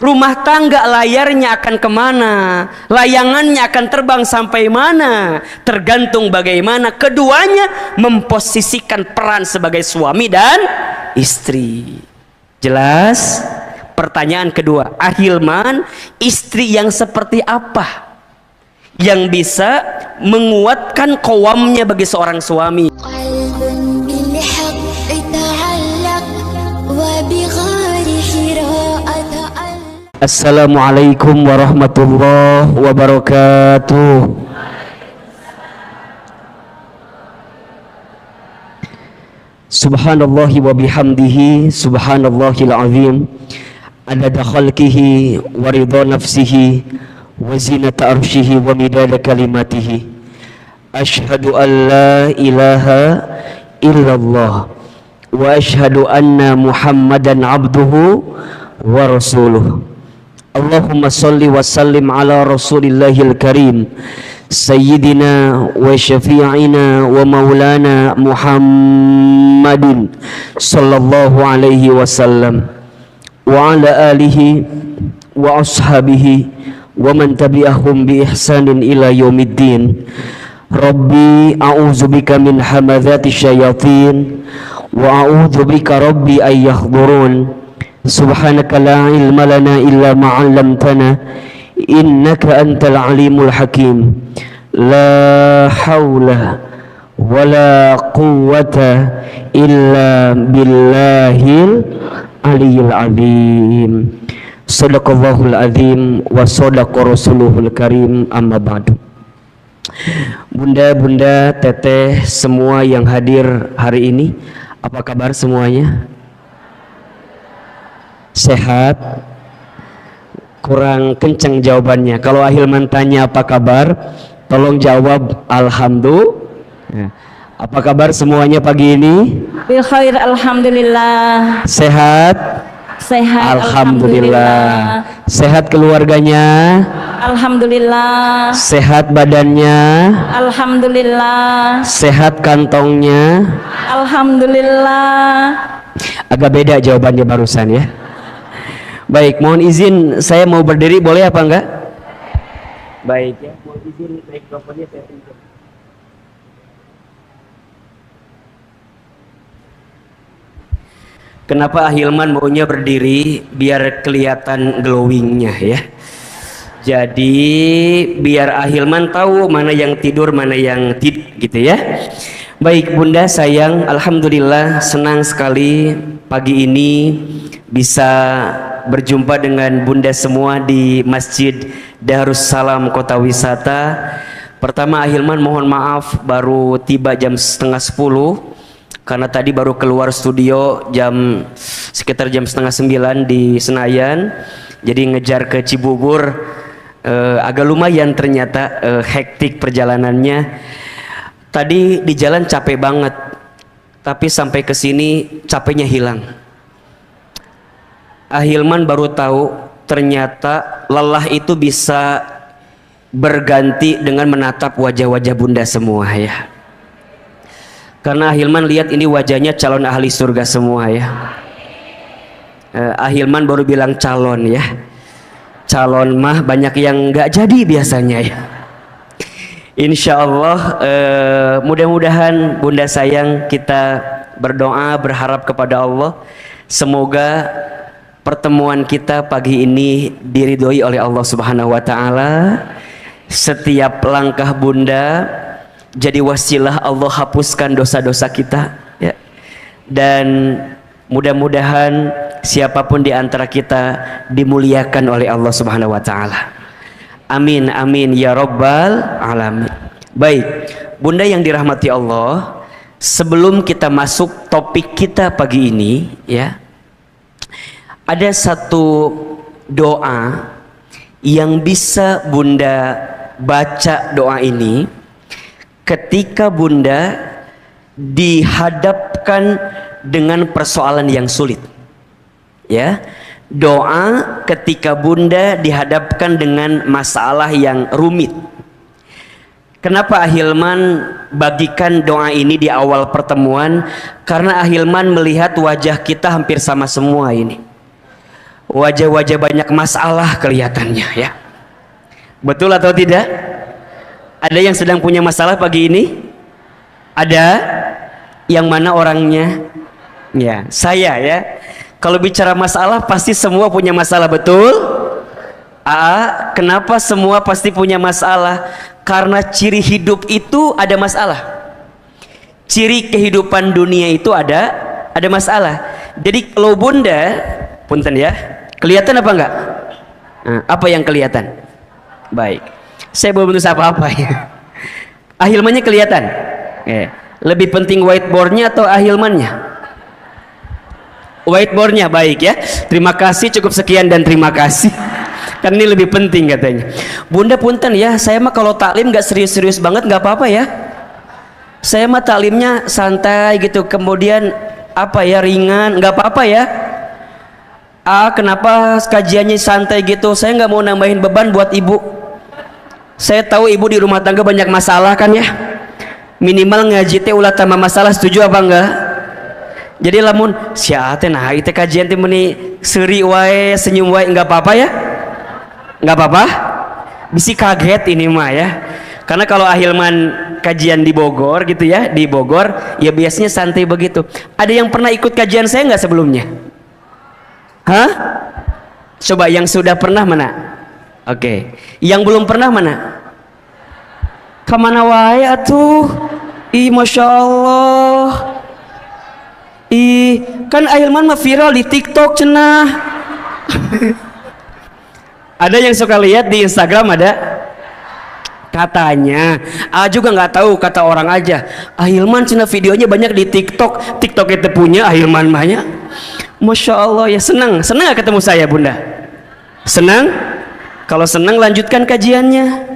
Rumah tangga layarnya akan kemana, layangannya akan terbang sampai mana, tergantung bagaimana keduanya memposisikan peran sebagai suami dan istri. Jelas? Pertanyaan kedua, Ahilman, istri yang seperti apa yang bisa menguatkan qawamnya bagi seorang suami? Assalamualaikum warahmatullahi wabarakatuh. Subhanallahi wa bihamdihi, subhanallahil azim, adada khalqihi wa ridha nafsihi wa zinata arshihi wa midada kalimatihi. Ashhadu an la ilaha illallah wa ashhadu anna Muhammadan abduhu wa rasuluh. Allahumma salli wa sallim ala rasulillahil karim sayyidina wa syafi'ina wa maulana Muhammadin sallallahu alaihi wasallam wa ala alihi wa ashabihi wa man tabi'ahum bi ihsanin ila yaumiddin. Rabbi a'udzubika min hamadzati syayatin wa a'udzubika rabbi ay yahdurun. Subhanaka la ilma lana illa ma 'allamtana innaka antal alimul hakim. La haula wala quwwata illa billahil aliyil azim. Shadaqallahul azim wa shadaqa rasuluhul karim, amma ba'du. Bunda-bunda, teteh, semua yang hadir hari ini, apa kabar semuanya? Sehat? Kurang kencang jawabannya. Kalau Ahilman tanya apa kabar, tolong jawab alhamdulillah. Apa kabar semuanya pagi ini? Bil khair, alhamdulillah. Sehat? Sehat, alhamdulillah. Sehat keluarganya? Alhamdulillah. Sehat badannya? Alhamdulillah. Sehat kantongnya? Alhamdulillah. Agak beda jawabannya barusan ya. Baik, mohon izin saya mau berdiri, boleh apa enggak? Baik ya, mohon izin mikrofonnya saya pinjam. Kenapa Ahilman maunya berdiri? Biar kelihatan glowingnya ya. Jadi biar Ahilman tahu mana yang tidur, mana yang tidak gitu ya. Baik bunda sayang, alhamdulillah senang sekali pagi ini bisa berjumpa dengan bunda semua di Masjid Darussalam Kota Wisata. Pertama Ahilman mohon maaf baru tiba jam setengah 10 karena tadi baru keluar studio sekitar jam setengah 9 di Senayan, jadi ngejar ke Cibubur. Agak lumayan ternyata hektik perjalanannya. Tadi di jalan capek banget, tapi sampai ke sini capeknya hilang. Ahilman baru tahu ternyata lelah itu bisa berganti dengan menatap wajah-wajah bunda semua ya. Karena Ahilman lihat ini wajahnya calon ahli surga semua ya. Ahilman baru bilang calon ya. Calon mah banyak yang nggak jadi biasanya ya. Insya Allah mudah-mudahan bunda sayang kita berdoa berharap kepada Allah semoga pertemuan kita pagi ini diridhoi oleh Allah Subhanahu wa taala. Setiap langkah bunda jadi wasilah Allah hapuskan dosa-dosa kita ya. Dan mudah-mudahan siapapun di antara kita dimuliakan oleh Allah Subhanahu wa taala. Amin amin ya rabbal alamin. Baik, bunda yang dirahmati Allah, sebelum kita masuk topik kita pagi ini ya, ada satu doa yang bisa bunda baca doa ini ketika bunda dihadapkan dengan persoalan yang sulit ya. Doa ketika bunda dihadapkan dengan masalah yang rumit. Kenapa Ahilman bagikan doa ini di awal pertemuan? Karena Ahilman melihat wajah kita hampir sama semua ini. wajah-wajah banyak masalah kelihatannya ya. Betul atau tidak? Ada yang sedang punya masalah pagi ini? Ada? Yang mana orangnya? Ya, saya ya. Kalau bicara masalah pasti semua punya masalah, betul? Kenapa semua pasti punya masalah? Karena ciri hidup itu ada masalah. Ciri kehidupan dunia itu ada masalah. Jadi kalau bunda, punten ya, kelihatan apa enggak? Apa yang kelihatan? Baik, saya belum menulis apa-apa ya. Ahilmannya kelihatan. Lebih penting whiteboardnya atau ahilmannya? Whiteboardnya, baik ya. Terima kasih, cukup sekian dan terima kasih. Kan ini lebih penting katanya. Bunda punten ya, saya mah kalau taklim nggak serius-serius banget nggak apa-apa ya. Saya mah taklimnya santai gitu, kemudian apa ya, ringan, nggak apa-apa ya. Kenapa kajiannya santai gitu? Saya nggak mau nambahin beban buat ibu. Saya tahu ibu di rumah tangga banyak masalah kan ya. Minimal ngaji teh ulah tambah masalah, setuju apa enggak? Jadi lamun sia teh nah itu kajian teh meni seuri wae, senyum wae, enggak apa-apa ya? Enggak apa-apa? Bisi kaget ini mah ya. Karena kalau ahilman kajian di Bogor gitu ya, di Bogor ya biasanya santai begitu. Ada yang pernah ikut kajian saya enggak sebelumnya? Hah? Coba yang sudah pernah mana? Oke. Yang belum pernah mana? Kemana wae atuh? Masya Allah. Kan ahilman mah viral di TikTok cenah. Ada yang suka lihat di Instagram ada? Katanya, juga nggak tahu, kata orang aja. Ahilman cenah videonya banyak di TikTok. TikTok itu punya ahilman mahnya. Masya Allah ya, senang gak ketemu saya bunda? Senang? Kalau senang lanjutkan kajiannya.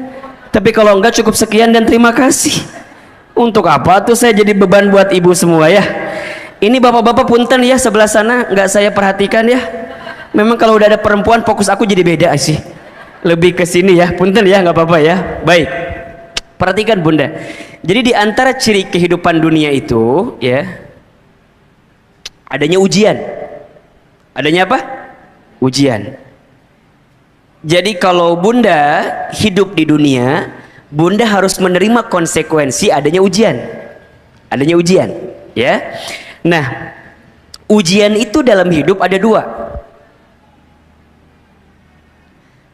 Tapi kalau enggak cukup sekian dan terima kasih. Untuk apa tuh saya jadi beban buat ibu semua ya? Ini bapak-bapak punten ya, sebelah sana nggak saya perhatikan ya. Memang kalau udah ada perempuan fokus aku jadi beda sih. Lebih ke sini ya, punten ya, nggak apa-apa ya. Baik, perhatikan bunda. Jadi di antara ciri kehidupan dunia itu ya, adanya ujian. Adanya apa? Ujian. Jadi kalau bunda hidup di dunia, bunda harus menerima konsekuensi adanya ujian. Adanya ujian ya. Nah, ujian itu dalam hidup ada dua.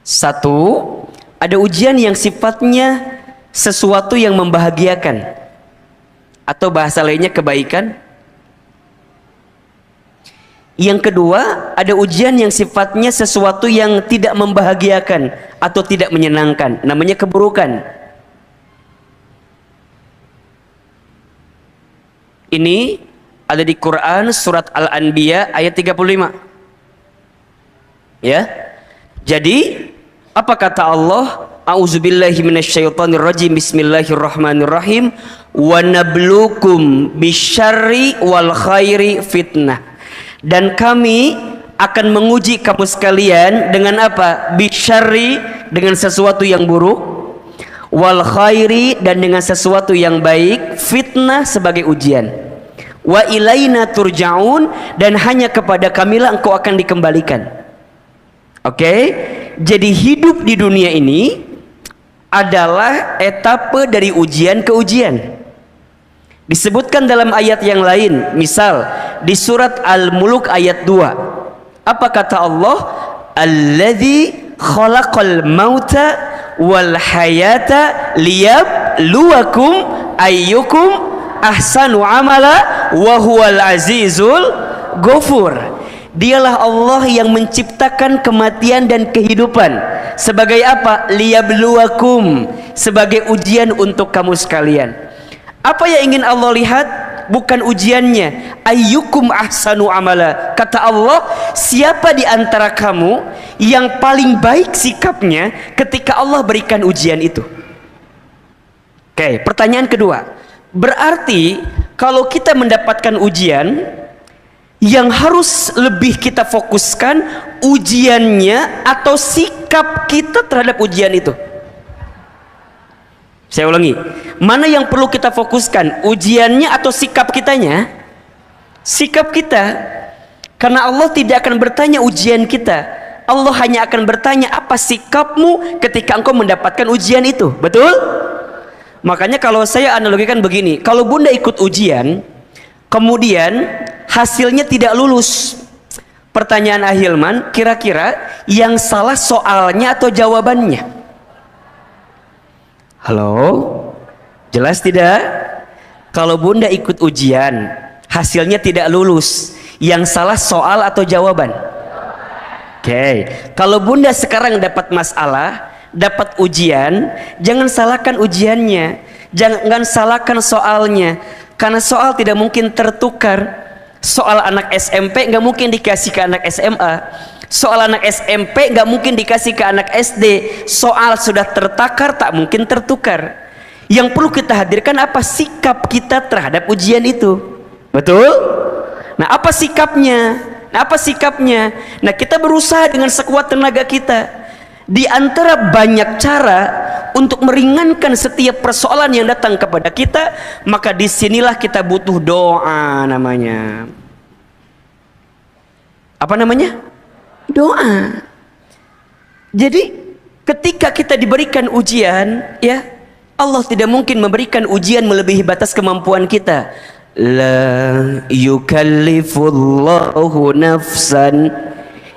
Satu, ada ujian yang sifatnya sesuatu yang membahagiakan, atau bahasa lainnya kebaikan. Yang kedua, ada ujian yang sifatnya sesuatu yang tidak membahagiakan atau tidak menyenangkan, namanya keburukan. Ini ada di Quran surat Al-Anbiya ayat 35. Ya. Jadi, apa kata Allah? A'udzubillahi minasyaitonirrajim. Bismillahirrahmanirrahim. Wa nabluukum bisyarri wal khairi fitnah. Dan kami akan menguji kamu sekalian dengan apa? Bisyarri, dengan sesuatu yang buruk, wal khairi, dan dengan sesuatu yang baik, fitnah sebagai ujian. Wa ilaina turja'un, dan hanya kepada kamilah engkau akan dikembalikan. Oke? Jadi hidup di dunia ini adalah etape dari ujian ke ujian. Disebutkan dalam ayat yang lain, misal di surat Al-Mulk ayat 2. Apa kata Allah? Alladzi khalaqal mauta wal hayata liyabluwakum ayyukum ahsanu amala wa huwal azizul ghafur. Dialah Allah yang menciptakan kematian dan kehidupan sebagai apa? Liyabluwakum, sebagai ujian untuk kamu sekalian. Apa yang ingin Allah lihat? Bukan ujiannya, ayyukum ahsanu amala. Kata Allah, siapa di antara kamu yang paling baik sikapnya ketika Allah berikan ujian itu? Oke, pertanyaan kedua. Berarti kalau kita mendapatkan ujian, yang harus lebih kita fokuskan ujiannya atau sikap kita terhadap ujian itu. Saya ulangi, mana yang perlu kita fokuskan, ujiannya atau sikap kitanya? Sikap kita. Karena Allah tidak akan bertanya ujian kita. Allah hanya akan bertanya apa sikapmu ketika engkau mendapatkan ujian itu. Betul? Makanya kalau saya analogikan begini, kalau bunda ikut ujian, kemudian hasilnya tidak lulus. Pertanyaan Ahilman, kira-kira yang salah soalnya atau jawabannya? Halo? Jelas tidak? Kalau bunda ikut ujian, hasilnya tidak lulus, yang salah soal atau jawaban? Oke. Kalau bunda sekarang dapat masalah, dapat ujian, jangan salahkan ujiannya, jangan salahkan soalnya, karena soal tidak mungkin tertukar. Soal anak SMP nggak mungkin dikasih ke anak SMA, soal anak SMP nggak mungkin dikasih ke anak SD. Soal sudah tertakar, tak mungkin tertukar. Yang perlu kita hadirkan apa sikap kita terhadap ujian itu. Betul? Nah, apa sikapnya? Nah, kita berusaha dengan sekuat tenaga kita. Di antara banyak cara untuk meringankan setiap persoalan yang datang kepada kita, maka disinilah kita butuh doa namanya. Apa namanya? Doa. Jadi ketika kita diberikan ujian, ya, Allah tidak mungkin memberikan ujian melebihi batas kemampuan kita. La yukallifullahu nafsan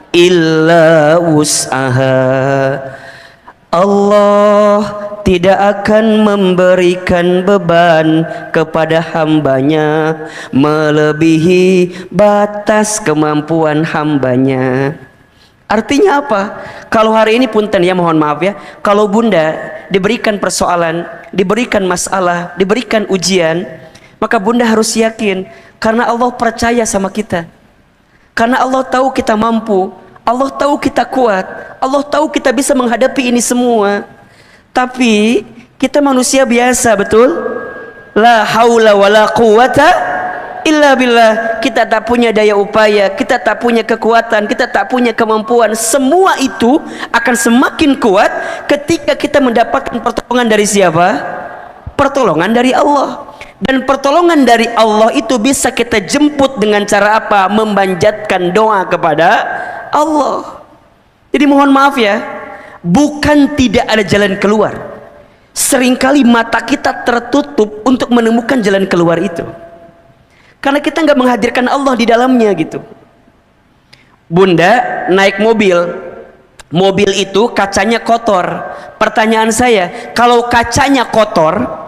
illa wus'aha. Allah tidak akan memberikan beban kepada hambanya melebihi batas kemampuan hambanya. Artinya apa? Kalau hari ini punten ya, mohon maaf ya, kalau bunda diberikan persoalan, diberikan masalah, diberikan ujian, maka bunda harus yakin karena Allah percaya sama kita. Karena Allah tahu kita mampu, Allah tahu kita kuat, Allah tahu kita bisa menghadapi ini semua. Tapi kita manusia biasa, betul? La haula wala quwata illa billah. Kita tak punya daya upaya, kita tak punya kekuatan, kita tak punya kemampuan. Semua itu akan semakin kuat ketika kita mendapatkan pertolongan dari siapa? Pertolongan dari Allah. Dan pertolongan dari Allah itu bisa kita jemput dengan cara apa? Memanjatkan doa kepada Allah. Jadi mohon maaf ya, bukan tidak ada jalan keluar. Seringkali mata kita tertutup untuk menemukan jalan keluar itu, karena kita nggak menghadirkan Allah di dalamnya gitu. Bunda naik mobil, mobil itu kacanya kotor. Pertanyaan saya, kalau kacanya kotor,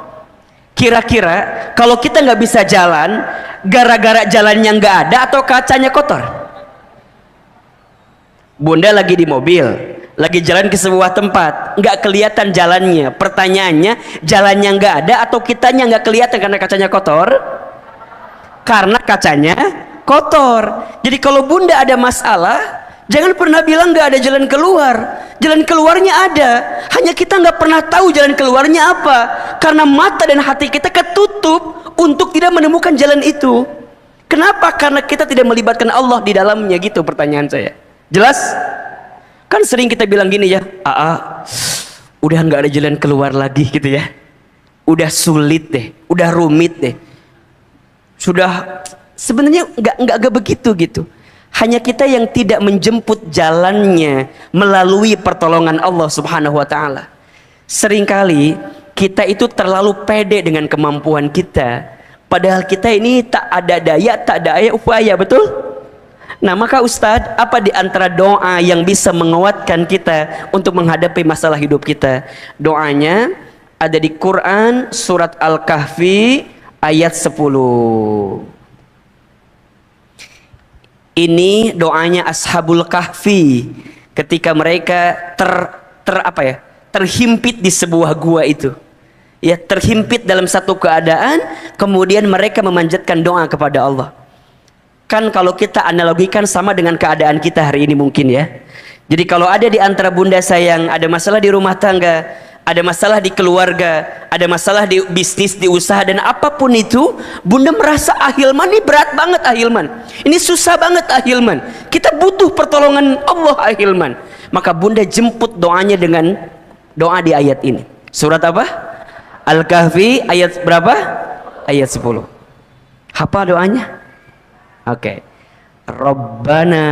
kira-kira kalau kita nggak bisa jalan, gara-gara jalannya nggak ada atau kacanya kotor? Bunda lagi di mobil, lagi jalan ke sebuah tempat, nggak kelihatan jalannya. Pertanyaannya, jalannya nggak ada atau kitanya nggak kelihatan karena kacanya kotor? Karena kacanya kotor. Jadi kalau bunda ada masalah, jangan pernah bilang nggak ada jalan keluar. Jalan keluarnya ada, hanya kita nggak pernah tahu jalan keluarnya apa, karena mata dan hati kita ketutup untuk tidak menemukan jalan itu. Kenapa? Karena kita tidak melibatkan Allah di dalamnya gitu. Pertanyaan saya jelas? Kan sering kita bilang gini ya, udah nggak ada jalan keluar lagi gitu ya, udah sulit deh, udah rumit deh, sudah. Sebenarnya nggak begitu gitu. Hanya kita yang tidak menjemput jalannya melalui pertolongan Allah Subhanahu wa Ta'ala. Seringkali kita itu terlalu pede dengan kemampuan kita, padahal kita ini tak ada daya, tak ada upaya, betul? Nah, maka Ustadz, apa di antara doa yang bisa menguatkan kita untuk menghadapi masalah hidup kita? Doanya ada di Quran surat Al-Kahfi ayat 10. Ini doanya Ashabul Kahfi ketika mereka terhimpit di sebuah gua itu. Ya, terhimpit dalam satu keadaan, kemudian mereka memanjatkan doa kepada Allah. Kan kalau kita analogikan sama dengan keadaan kita hari ini mungkin ya. Jadi kalau ada di antara bunda sayang ada masalah di rumah tangga, ada masalah di keluarga, ada masalah di bisnis, di usaha, dan apapun itu, bunda merasa Ahilman ini berat banget Ahilman, ini susah banget Ahilman, kita butuh pertolongan Allah Ahilman. Maka bunda jemput doanya dengan doa di ayat ini. Surat apa? Al-Kahfi ayat berapa? Ayat 10. Apa doanya? Oke. Rabbana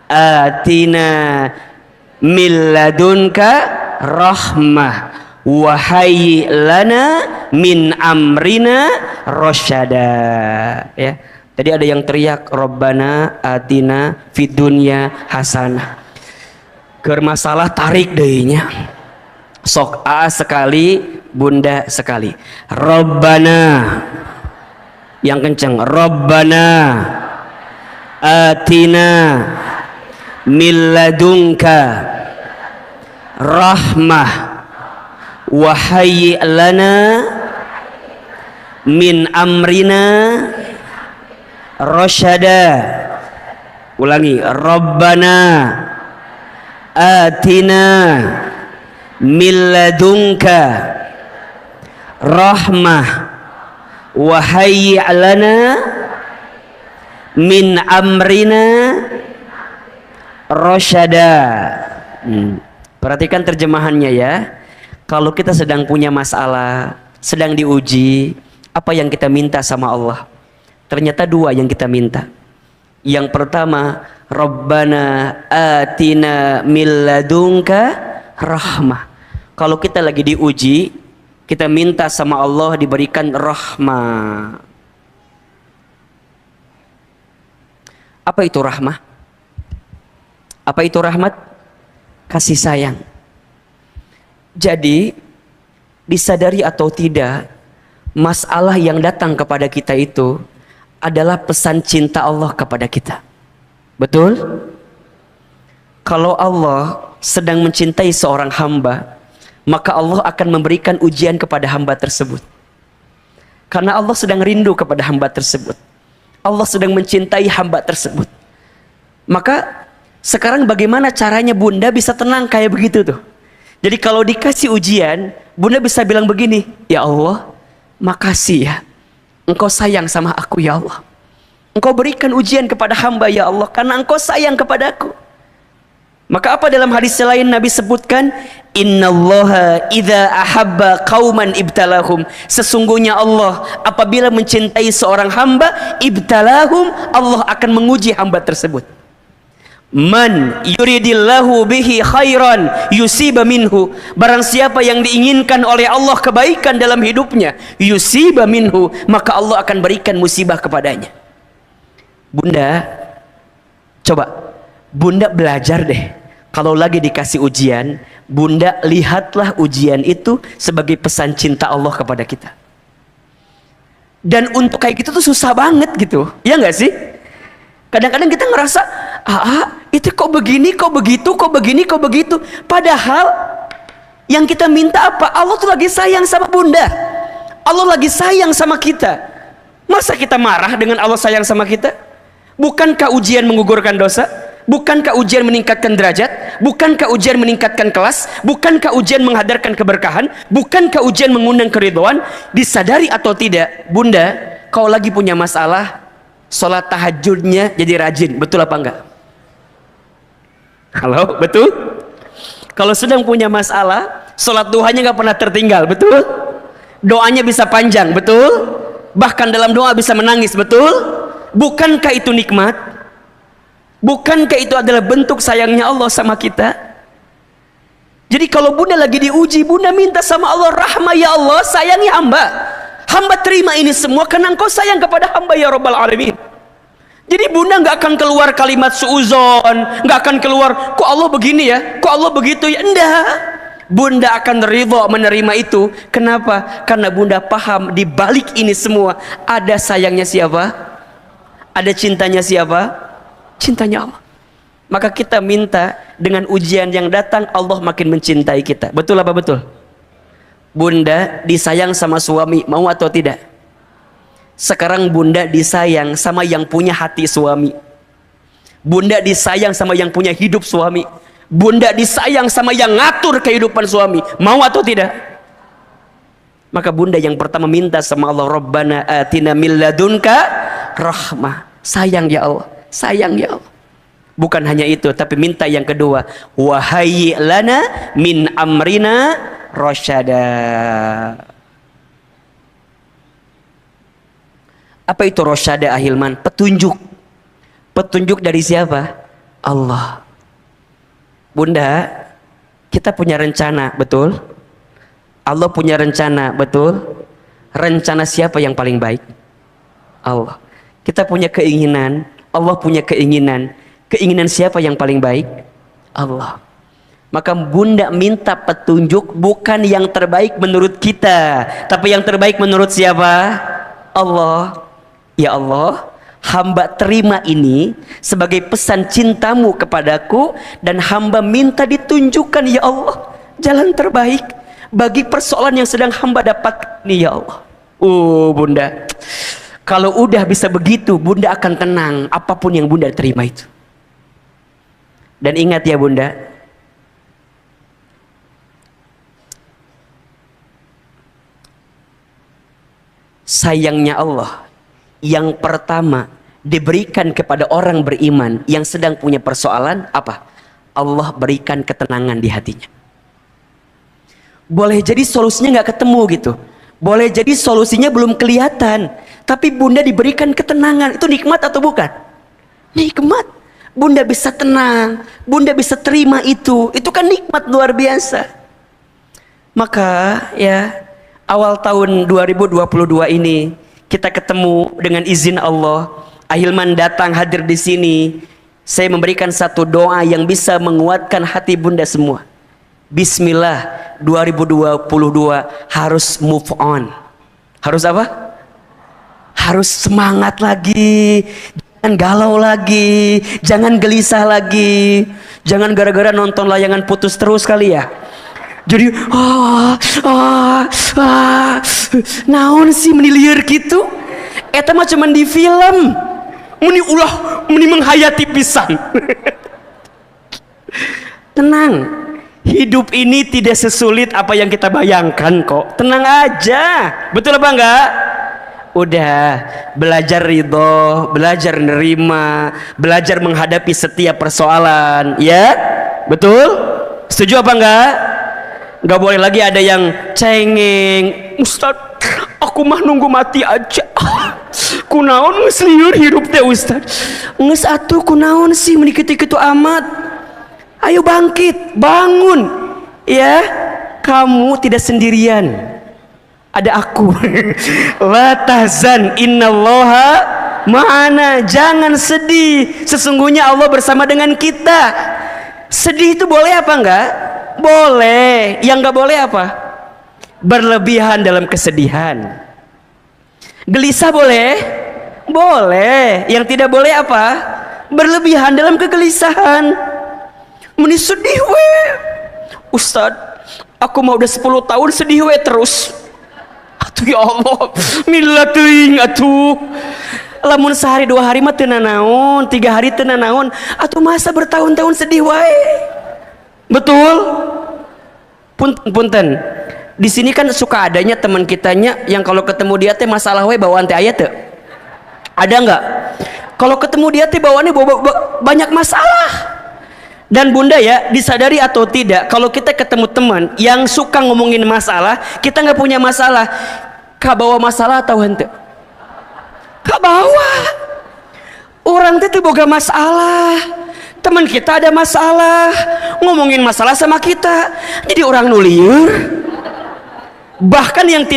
atina min ladunka rahmah wa hayyi lana min amrina rasyada. Ya. Tadi ada yang teriak Rabbana atina fid dunya hasanah. Keur masalah tarik deuynya. Sok A sekali, bunda sekali. Rabbana. Yang kencang. Rabbana atina min ladunka rahmah wa hayyi lana min amrina rasyada. Ulangi. Rabbana atina min ladunka rahmah wa hayyi lana min amrina rasyada. Perhatikan terjemahannya ya. Kalau kita sedang punya masalah, sedang diuji, apa yang kita minta sama Allah? Ternyata dua yang kita minta. Yang pertama, Rabbana atina min ladunka rahmah. Kalau kita lagi diuji, kita minta sama Allah diberikan rahmah. Apa itu rahmah? Apa itu rahmat? Kasih sayang. Jadi, disadari atau tidak, masalah yang datang kepada kita itu adalah pesan cinta Allah kepada kita. Betul? Kalau Allah sedang mencintai seorang hamba, maka Allah akan memberikan ujian kepada hamba tersebut. Karena Allah sedang rindu kepada hamba tersebut. Allah sedang mencintai hamba tersebut. Maka sekarang bagaimana caranya bunda bisa tenang kayak begitu tuh? Jadi kalau dikasih ujian, bunda bisa bilang begini, ya Allah, makasih ya, Engkau sayang sama aku ya Allah. Engkau berikan ujian kepada hamba ya Allah, karena Engkau sayang kepadaku. Maka apa dalam hadis lain Nabi sebutkan, innallaha idza ahabba qauman ibtalahum. Sesungguhnya Allah apabila mencintai seorang hamba, ibtalahum, Allah akan menguji hamba tersebut. Man yuridillahu bihi khairan yusiba minhu. Barang siapa yang diinginkan oleh Allah kebaikan dalam hidupnya, yusiba minhu, maka Allah akan berikan musibah kepadanya. Bunda, coba bunda belajar deh. Kalau lagi dikasih ujian, bunda lihatlah ujian itu sebagai pesan cinta Allah kepada kita. Dan untuk kayak gitu tuh susah banget gitu, ya nggak sih? Kadang-kadang kita ngerasa, itu kok begini, kok begitu, kok begini, kok begitu. Padahal yang kita minta apa? Allah tuh lagi sayang sama bunda. Allah lagi sayang sama kita. Masa kita marah dengan Allah sayang sama kita? Bukankah ujian menggugurkan dosa? Bukankah ujian meningkatkan derajat? Bukankah ujian meningkatkan kelas? Bukankah ujian menghadirkan keberkahan? Bukankah ujian mengundang keridhaan? Disadari atau tidak, bunda, kau lagi punya masalah, sholat tahajudnya jadi rajin, betul apa enggak? Halo, betul? Kalau sedang punya masalah, sholat duhanya nggak pernah tertinggal, betul? Doanya bisa panjang, betul? Bahkan dalam doa bisa menangis, betul? Bukankah itu nikmat? Bukankah itu adalah bentuk sayangnya Allah sama kita? Jadi kalau bunda lagi diuji, bunda minta sama Allah rahmah, ya Allah sayangi hamba. Hamba terima ini semua karena Engkau sayang kepada hamba ya Rabbal Alamin. Jadi bunda nggak akan keluar kalimat suuzon, nggak akan keluar kok Allah begini ya, kok Allah begitu ya, enggak. Bunda akan ridha menerima itu. Kenapa? Karena bunda paham di balik ini semua ada sayangnya siapa? Ada cintanya siapa? Cintanya Allah. Maka kita minta dengan ujian yang datang Allah makin mencintai kita. Betul apa betul? Bunda disayang sama suami, mau atau tidak? Sekarang bunda disayang sama yang punya hati suami. Bunda disayang sama yang punya hidup suami. Bunda disayang sama yang ngatur kehidupan suami, mau atau tidak? Maka bunda yang pertama minta sama Allah, Rabbana atina min ladunka rahmah. Sayang ya Allah, sayang ya Allah. Bukan hanya itu, tapi minta yang kedua, wa hayyi lana min amrina rasyada. Apa itu rasyada, Ahilman? Petunjuk. Petunjuk dari siapa? Allah. Bunda, kita punya rencana, betul? Allah punya rencana, betul? Rencana siapa yang paling baik? Allah. Kita punya keinginan, Allah punya keinginan. Keinginan siapa yang paling baik? Allah. Maka bunda minta petunjuk bukan yang terbaik menurut kita, tapi yang terbaik menurut siapa? Allah. Ya Allah, hamba terima ini sebagai pesan cintamu kepadaku, dan hamba minta ditunjukkan ya Allah jalan terbaik bagi persoalan yang sedang hamba dapat ini ya Allah. Bunda, kalau udah bisa begitu, bunda akan tenang apapun yang bunda terima itu. Dan ingat ya bunda, sayangnya Allah yang pertama diberikan kepada orang beriman yang sedang punya persoalan apa? Allah berikan ketenangan di hatinya. Boleh jadi solusinya nggak ketemu gitu, boleh jadi solusinya belum kelihatan, tapi bunda diberikan ketenangan. Itu nikmat atau bukan? Nikmat. Bunda bisa tenang, bunda bisa terima itu kan nikmat luar biasa. Maka ya, awal tahun 2022 ini kita ketemu dengan izin Allah. Ahilman datang hadir di sini. Saya memberikan satu doa yang bisa menguatkan hati bunda semua. Bismillah, 2022 harus move on. Harus apa? Harus semangat lagi. Jangan galau lagi, jangan gelisah lagi. Jangan gara-gara nonton layangan putus terus kali ya. Jadi naon sih meniliar gitu? Eta mah cuman di film. Meni menghayati pisan. Tenang, hidup ini tidak sesulit apa yang kita bayangkan kok. Tenang aja, betul apa enggak? Udah belajar ridho, belajar nerima, belajar menghadapi setiap persoalan, ya? Betul? Setuju apa enggak? Gak boleh lagi ada yang cengeng. Ustaz, aku mah nunggu mati aja. Kunaon geus lieur hirup teh Ustaz. Geus atuh kunaon sih menikiti-kitu amat. Ayo bangkit, bangun. Ya, kamu tidak sendirian. Ada aku. La tahzan innallaha ma'ana. Jangan sedih, sesungguhnya Allah bersama dengan kita. Sedih itu boleh apa enggak? Boleh. Yang nggak boleh apa? Berlebihan dalam kesedihan. Gelisah boleh? Boleh. Yang tidak boleh apa? Berlebihan dalam kegelisahan. Meni sedih we. Ustaz, aku mau udah 10 tahun sedih we terus. Atuh ya Allah, mila teuing atuh. Lamun sehari 2 hari mah teu nanaon, 3 hari teu nanaon, atuh masa bertahun-tahun sedih wae. Betul? Punten. Di sini kan suka adanya teman kitanya yang kalau ketemu dia teh masalah we bawaan teh aya teu? Ada enggak? Kalau ketemu dia teh bawaannya banyak masalah. Dan bunda ya, disadari atau tidak, kalau kita ketemu teman yang suka ngomongin masalah, kita nggak punya masalah, kabawa masalah atau henteu? Kabawa. Orang teh boga masalah. Teman kita ada masalah, ngomongin masalah sama kita, jadi orang nulieur. Bahkan yang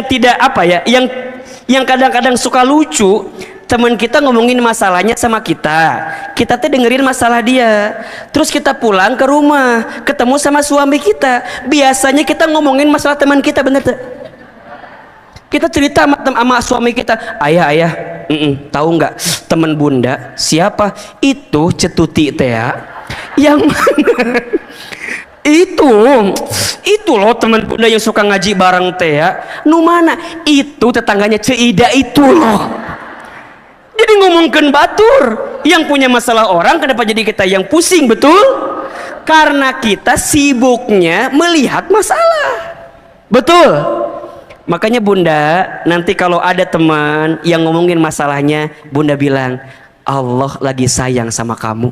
tidak apa ya, yang kadang-kadang suka lucu, teman kita ngomongin masalahnya sama kita teh dengerin masalah dia, terus kita pulang ke rumah, ketemu sama suami kita, biasanya kita ngomongin masalah teman kita, bener tuh? Kita cerita sama suami kita, ayah, tahu nggak teman bunda siapa? Itu cetuti teh ya, yang mana? itu loh teman bunda yang suka ngaji bareng teh ya, nu mana? Itu tetangganya Ceida itu loh. Jadi ngomongkan batur, yang punya masalah orang kenapa jadi kita yang pusing, betul? Karena kita sibuknya melihat masalah, betul? Makanya bunda, nanti kalau ada teman yang ngomongin masalahnya, bunda bilang, Allah lagi sayang sama kamu.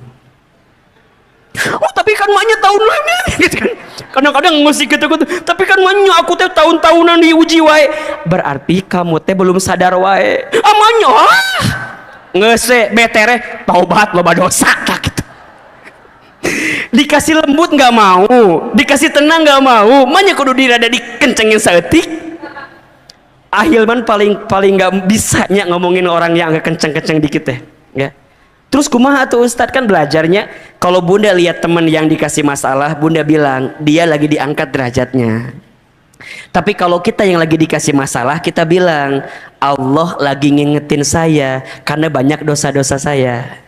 Oh tapi kan maknya tahun lalu gitu kan. Kadang-kadang ngusik gitu, tapi kan maknya aku teh tahun-tahunan diuji wae. Berarti kamu teh belum sadar wae. Amanya ngese betere taubat loba dosa gitu. Dikasih lembut nggak mau, dikasih tenang nggak mau, manya kudu dirada dikencengin saeutik. Ahilman paling nggak bisanya ngomongin orang yang agak kenceng-kenceng dikit teh, ya. Terus kumaha tuh Ustadz, kan belajarnya kalau bunda lihat teman yang dikasih masalah, bunda bilang dia lagi diangkat derajatnya. Tapi kalau kita yang lagi dikasih masalah, kita bilang Allah lagi ngingetin saya karena banyak dosa-dosa saya.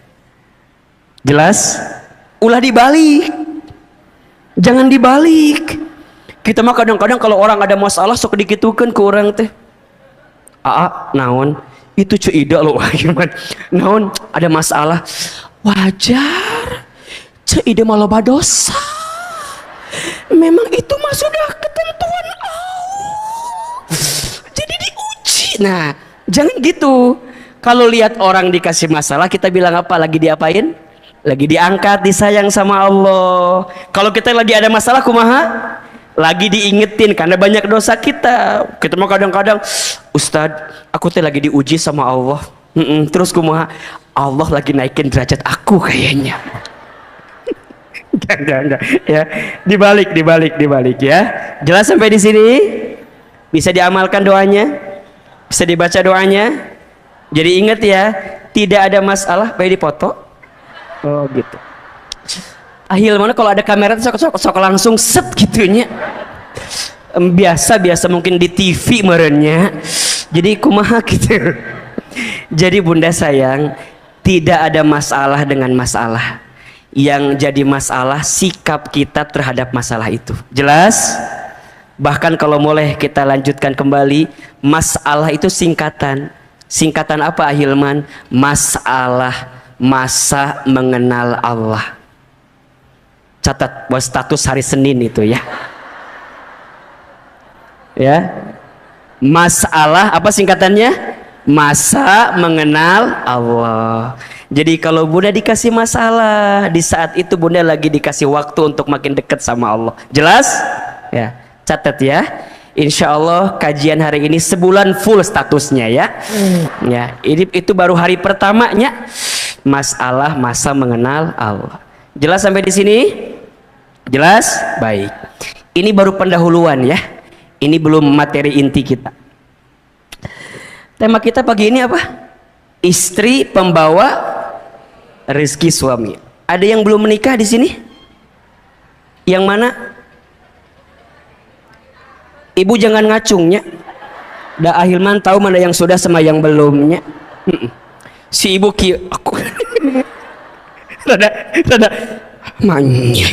Jelas? Ulah dibalik, jangan dibalik. Kita mah kadang-kadang kalau orang ada masalah sok dikitukeun ke orang teh. Naon itu Ida loh gimana? Naon ada masalah? Wajar, Ida malah dosa. Memang itu mah sudah ketentuan Allah. Jadi diuji. Nah, jangan gitu. Kalau lihat orang dikasih masalah, kita bilang apa? Lagi diapain? Lagi diangkat, disayang sama Allah. Kalau kita lagi ada masalah, kumaha? Lagi diingetin karena banyak dosa kita. Kita mah kadang-kadang, Ustadz, aku teh lagi diuji sama Allah. Terus kumaha? Allah lagi naikin derajat aku kayaknya. Enggak, ya. Dibalik ya. Jelas sampai di sini? Bisa diamalkan doanya? Bisa dibaca doanya? Jadi ingat ya, tidak ada masalah, baik dipoto. Oh gitu. Ahilman kalau ada kamera sok langsung set gitunya. Biasa mungkin di TV merenya. Jadi kumaha gitu. Jadi bunda sayang, tidak ada masalah dengan masalah. Yang jadi masalah sikap kita terhadap masalah itu. Jelas? Bahkan kalau boleh kita lanjutkan kembali, masalah itu singkatan. Singkatan apa Ahilman? Masalah, masa mengenal Allah. Catat buat status hari Senin itu ya. Ya. Masalah apa singkatannya? Masa mengenal Allah. Jadi kalau bunda dikasih masalah, di saat itu bunda lagi dikasih waktu untuk makin dekat sama Allah. Jelas? Ya. Catat ya. Insya Allah kajian hari ini sebulan full statusnya ya. Ya. Itu baru hari pertamanya. Masalah masa mengenal Allah. Jelas sampai di sini? Jelas? Baik. Ini baru pendahuluan ya. Ini belum materi inti kita. Tema kita pagi ini apa? Istri pembawa rezeki suami. Ada yang belum menikah di sini? Yang mana? Ibu jangan ngacungnya. Da Ahilman tahu mana yang sudah sama yang belumnya. Si ibu aku rada manya ya.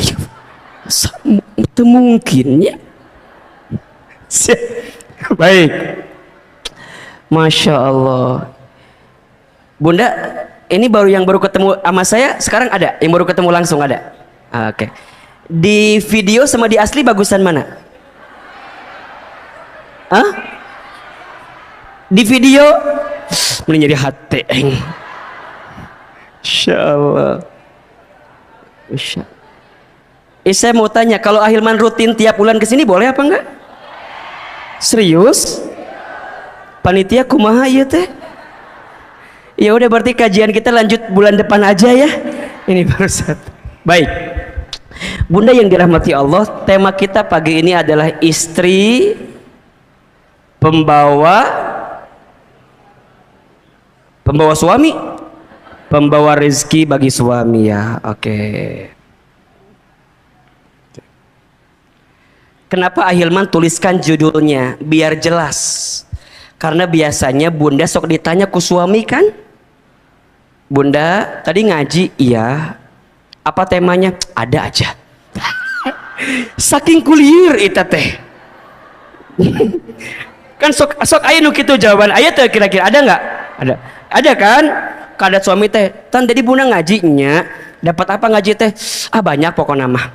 Itu mungkinnya. Baik. Masya Allah. Bunda, ini yang baru ketemu sama saya sekarang ada? Yang baru ketemu langsung ada? Oke. Di video sama di asli bagusan mana? Hah? Di video ini jadi hati. Insya Allah. Saya mau tanya, kalau Ahilman rutin tiap bulan kesini boleh apa enggak? Serius? Panitia kumaha ya teh? Ya udah berarti kajian kita lanjut bulan depan aja ya. Ini baru satu. Baik. Bunda yang dirahmati Allah, tema kita pagi ini adalah istri pembawa suami, pembawa rezeki bagi suami ya. Oke. Kenapa Ahilman tuliskan judulnya biar jelas? Karena biasanya bunda sok ditanya ku suami kan, bunda tadi ngaji, iya. Apa temanya? Ada aja. Saking kulier eta teh. Kan sok aya nu kitu jawaban. Aya teh kira-kira ada nggak? Ada kan? Kada suami teh, tan tadi bunda ngajinya, dapat apa ngaji teh? Banyak pokoknya mah.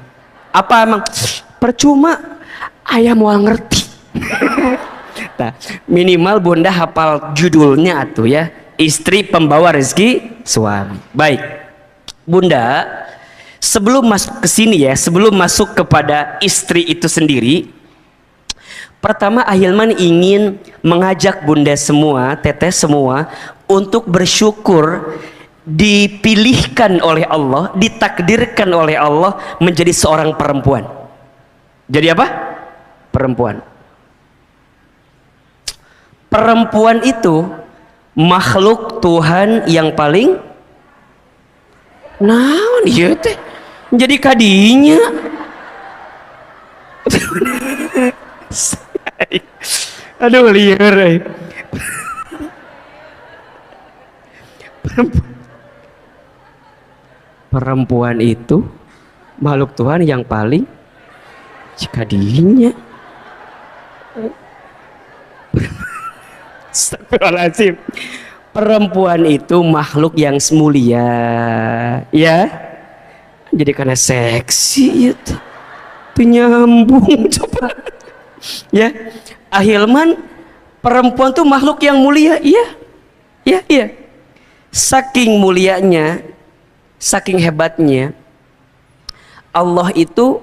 Apa emang? Percuma. Ayah mau ngerti. Nah, minimal bunda hafal judulnya atuh ya. Istri pembawa rezeki suami. Baik. Bunda, sebelum masuk ke sini ya, sebelum masuk kepada istri itu sendiri, Pertama, Ahilman ingin mengajak bunda semua, teteh semua untuk bersyukur dipilihkan oleh Allah, ditakdirkan oleh Allah menjadi seorang perempuan. Jadi apa? Perempuan. Perempuan itu makhluk Tuhan yang paling naon ieu teh jadi kadinya. Aduh liar. Perempuan itu makhluk Tuhan yang paling kadinya. Astagfirullahaladzim. Perempuan itu makhluk yang mulia, ya. Jadi karena seksi itu penyambung coba. Ya, Ahilman, perempuan tuh makhluk yang mulia, iya. Iya, iya. Saking mulianya, saking hebatnya, Allah itu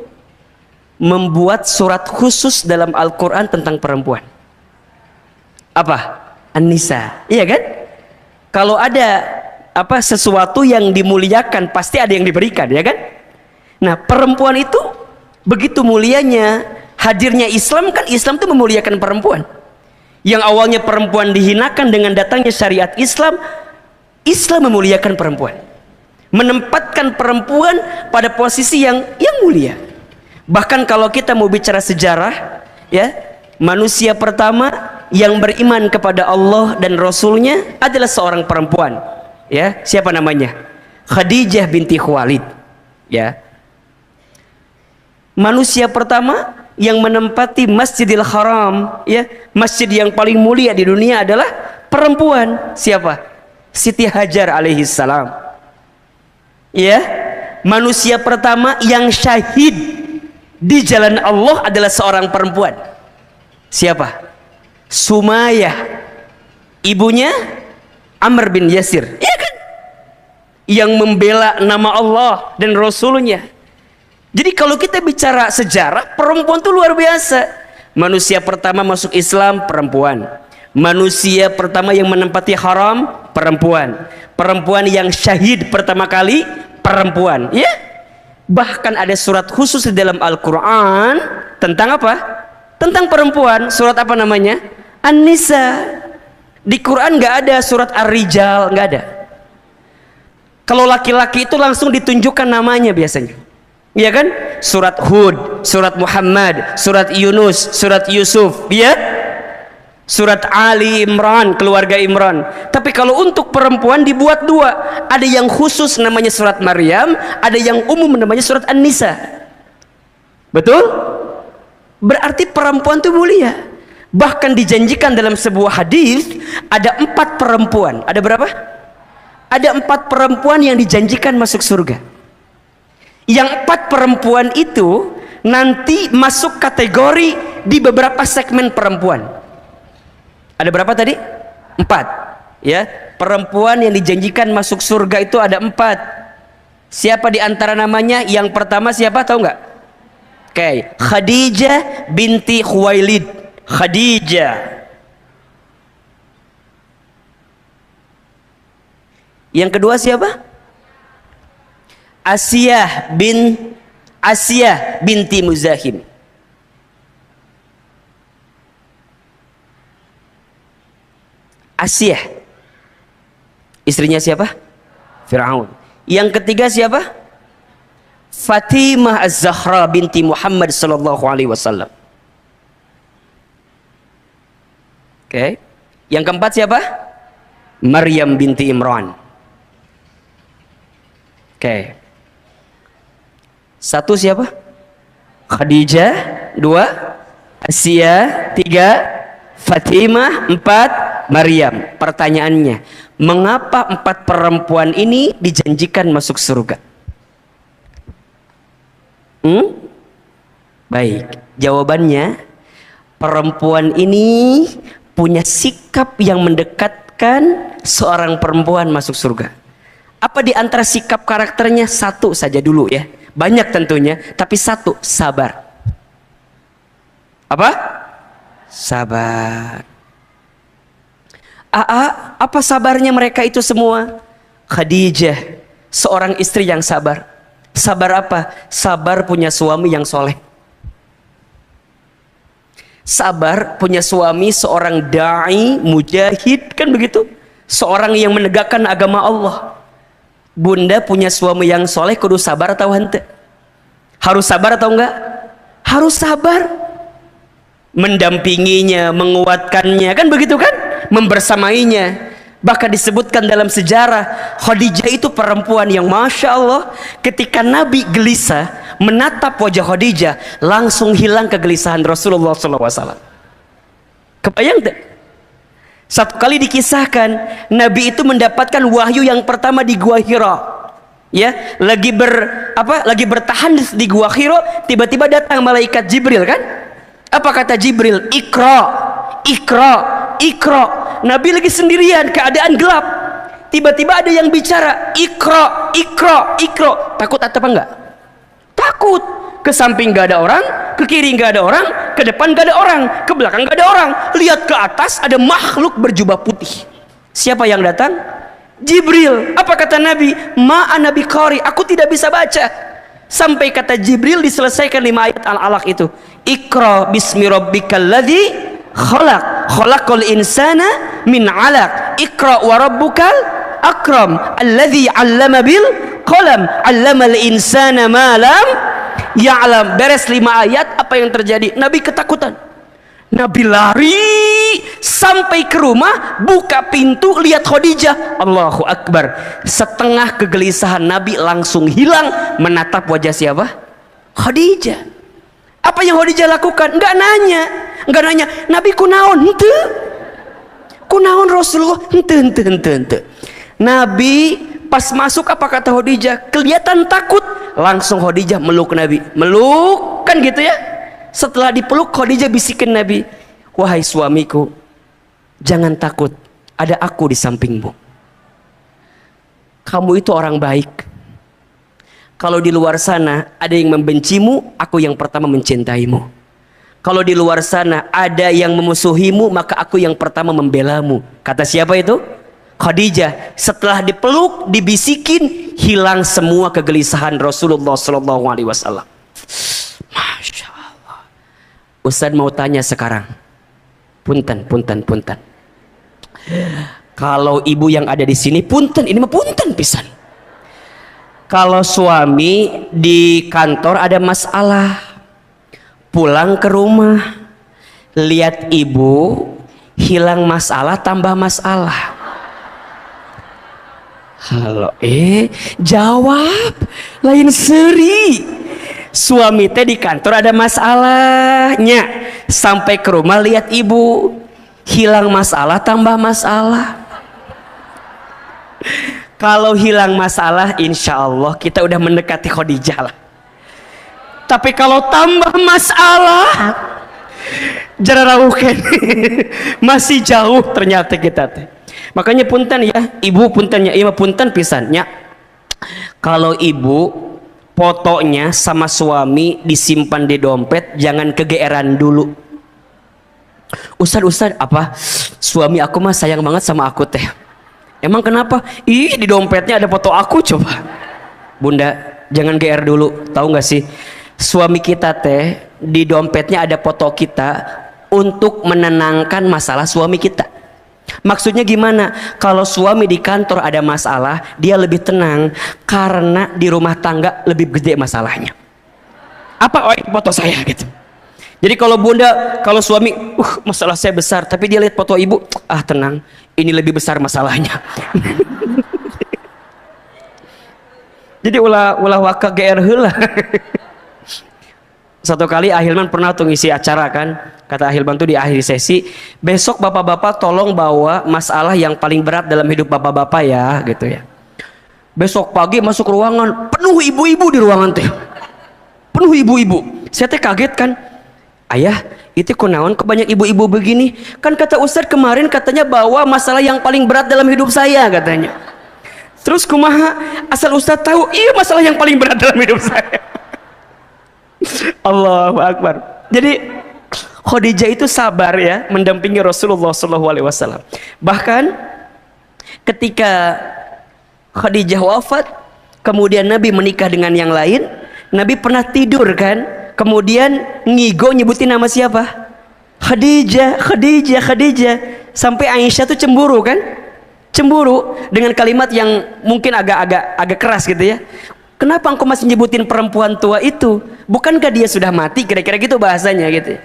membuat surat khusus dalam Al-Quran tentang perempuan. Apa? An-Nisa, iya kan? Kalau ada sesuatu yang dimuliakan pasti ada yang diberikan, ya kan? Nah, perempuan itu begitu mulianya, hadirnya Islam, kan Islam itu memuliakan perempuan. Yang awalnya perempuan dihinakan, dengan datangnya syariat Islam, Islam memuliakan perempuan, menempatkan perempuan pada posisi yang mulia. Bahkan kalau kita mau bicara sejarah, ya, manusia pertama yang beriman kepada Allah dan Rasulnya adalah seorang perempuan, ya. Siapa namanya? Khadijah binti Khuwailid, ya. Manusia pertama yang menempati Masjidil Haram, ya, masjid yang paling mulia di dunia adalah perempuan. Siapa? Siti Hajar alaihissalam, ya. Manusia pertama yang syahid di jalan Allah adalah seorang perempuan. Siapa? Sumayyah, ibunya Amr bin Yasir, iya kan? Yang membela nama Allah dan Rasulnya. Jadi kalau kita bicara sejarah, perempuan itu luar biasa. Manusia pertama masuk Islam, perempuan. Manusia pertama yang menempati haram, perempuan. Perempuan yang syahid pertama kali, perempuan, ya. Bahkan ada surat khusus di dalam Al-Quran tentang apa? Tentang perempuan. Surat apa namanya? An-Nisa. Di Quran nggak ada surat Ar-Rijal, nggak ada. Kalau laki-laki itu langsung ditunjukkan namanya biasanya, iya kan? Surat Hud, surat Muhammad, surat Yunus, surat Yusuf, ya. Surat Ali Imran, keluarga Imran. Tapi kalau untuk perempuan dibuat dua, ada yang khusus namanya surat Maryam, ada yang umum namanya surat An-Nisa. Betul? Berarti perempuan itu mulia. Bahkan dijanjikan dalam sebuah hadis ada 4 perempuan. Ada berapa? Ada 4 perempuan yang dijanjikan masuk surga. Yang 4 perempuan itu nanti masuk kategori di beberapa segmen perempuan. Ada berapa tadi? 4, ya. Perempuan yang dijanjikan masuk surga itu ada 4. Siapa di antara namanya? Yang pertama siapa, tahu nggak? Oke, Khadijah binti Khuwailid. Khadijah. Yang kedua siapa? Asiyah binti Muzahim. Asiyah, istrinya siapa? Fir'aun. Yang ketiga siapa? Fatimah Az-Zahra binti Muhammad sallallahu alaihi wasallam. Oke. Yang keempat siapa? Maryam binti Imran. Oke. 1 siapa? Khadijah. 2 Asiyah. 3 Fatimah. 4 Maryam. Pertanyaannya, mengapa 4 perempuan ini dijanjikan masuk surga? Baik, jawabannya, perempuan ini punya sikap yang mendekatkan seorang perempuan masuk surga. Apa di antara sikap karakternya? 1 saja dulu, ya. Banyak tentunya, tapi 1, sabar. Apa? Sabar. Apa sabarnya mereka itu semua? Khadijah, seorang istri yang sabar. Sabar apa? Sabar punya suami yang soleh. Sabar punya suami seorang da'i, mujahid, kan begitu? Seorang yang menegakkan agama Allah. Bunda punya suami yang soleh, kudu sabar atau hente? Harus sabar atau enggak? Harus sabar. Mendampinginya, menguatkannya, kan begitu kan? Membersamainya. Bahkan disebutkan dalam sejarah, Khadijah itu perempuan yang Masya Allah, ketika Nabi gelisah menatap wajah Khadijah, langsung hilang kegelisahan Rasulullah SAW. Kebayang tak? Satu kali dikisahkan, Nabi itu mendapatkan wahyu yang pertama di Gua Hira. Ya, lagi bertahan di Gua Hira, tiba-tiba datang malaikat Jibril, kan? Apa kata Jibril? Iqra, Iqra, Iqra. Nabi lagi sendirian, keadaan gelap. Tiba-tiba ada yang bicara, Iqra, Iqra, Iqra. Takut atau apa enggak? Takut. Ke samping enggak ada orang, ke kiri enggak ada orang, ke depan enggak ada orang, ke belakang enggak ada orang. Lihat ke atas ada makhluk berjubah putih. Siapa yang datang? Jibril. Apa kata Nabi? Ma'ana biqari, aku tidak bisa baca. Sampai kata Jibril diselesaikan 5 ayat Al-Alaq itu. Iqra bismi rabbikal ladzi khalaq, khalaqal insana min 'alaq. Iqra wa rabbukal akram, alladzi 'allama bil qalam, 'allamal insana ma lam ya'lam. Beres 5 ayat, apa yang terjadi? Nabi ketakutan. Nabi lari sampai ke rumah, buka pintu, lihat Khadijah. Allahu Akbar. Setengah kegelisahan Nabi langsung hilang menatap wajah siapa? Khadijah. Apa yang Khadijah lakukan? Enggak nanya. Nabi kunaon? Henteu. Kunaon Rasulullah? Henteu. Nabi pas masuk, apa kata Khadijah? Kelihatan takut. Langsung Khadijah meluk Nabi. Meluk, kan gitu ya. Setelah dipeluk, Khadijah bisikin Nabi, wahai suamiku, jangan takut, ada aku di sampingmu. Kamu itu orang baik. Kalau di luar sana ada yang membencimu, aku yang pertama mencintaimu. Kalau di luar sana ada yang memusuhimu, maka aku yang pertama membelamu. Kata siapa itu? Khadijah. Setelah dipeluk, dibisikin, hilang semua kegelisahan Rasulullah SAW. Masya Allah. Ustaz mau tanya sekarang, punten. Kalau ibu yang ada di sini, punten, ini mah punten pisan. Kalau suami di kantor ada masalah, pulang ke rumah, lihat ibu, hilang masalah, tambah masalah. Halo, jawab, lain seri. Suami teh di kantor ada masalahnya, sampai ke rumah lihat ibu, hilang masalah tambah masalah. Kalau hilang masalah, insya Allah kita udah mendekati Khadijah lah. Tapi kalau tambah masalah, jararauken masih jauh ternyata kita teh. Makanya punten ya, ibu puntennya, iya punten pisannya. Kalau ibu fotonya sama suami disimpan di dompet, jangan kegeeran dulu. Ustaz, apa? Suami aku mah sayang banget sama aku teh. Emang kenapa? Ih, di dompetnya ada foto aku, coba. Bunda, jangan GR dulu. Tahu nggak sih? Suami kita teh di dompetnya ada foto kita untuk menenangkan masalah suami kita. Maksudnya gimana? Kalau suami di kantor ada masalah, dia lebih tenang karena di rumah tangga lebih gede masalahnya. Apa? Oh, foto saya gitu. Jadi kalau bunda, kalau suami, masalah saya besar, tapi dia lihat foto ibu, tenang, ini lebih besar masalahnya. Jadi ulah waka GR heula. Satu kali Ahilman pernah tuh ngisi acara kan, kata Ahilman tuh di akhir sesi, besok bapak-bapak tolong bawa masalah yang paling berat dalam hidup bapak-bapak ya, gitu ya. Besok pagi masuk ruangan, penuh ibu-ibu di ruangan teh, penuh ibu-ibu. Saya teh kaget kan, ayah itu kunaon kebanyak ibu-ibu begini, kan kata Ustadz kemarin katanya bawa masalah yang paling berat dalam hidup saya katanya. Terus kumaha asal Ustadz tahu, iya masalah yang paling berat dalam hidup saya. Allahu Akbar. Jadi Khadijah itu sabar ya mendampingi Rasulullah SAW. Bahkan ketika Khadijah wafat, kemudian Nabi menikah dengan yang lain, Nabi pernah tidur kan, kemudian ngigo nyebutin nama siapa? Khadijah, Khadijah, Khadijah. Sampai Aisyah tuh cemburu kan, cemburu dengan kalimat yang mungkin agak keras gitu ya. Kenapa engkau masih nyebutin perempuan tua itu? Bukankah dia sudah mati? Kira-kira gitu bahasanya gitu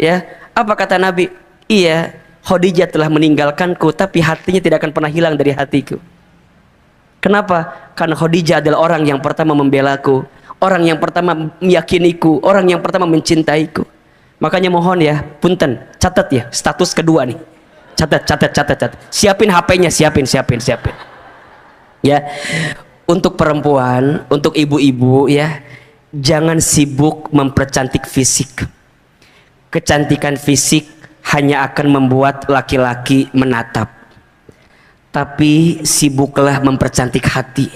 ya. Apa kata Nabi? Iya, Khadijah telah meninggalkanku, tapi hatinya tidak akan pernah hilang dari hatiku. Kenapa? Karena Khadijah adalah orang yang pertama membelaku, orang yang pertama meyakiniku, orang yang pertama mencintaiku. Makanya mohon ya, punten, catat ya, status kedua nih. Catat. Siapin HP-nya, siapin. Ya. Untuk perempuan, untuk ibu-ibu ya, jangan sibuk mempercantik fisik. Kecantikan fisik hanya akan membuat laki-laki menatap. Tapi sibuklah mempercantik hati.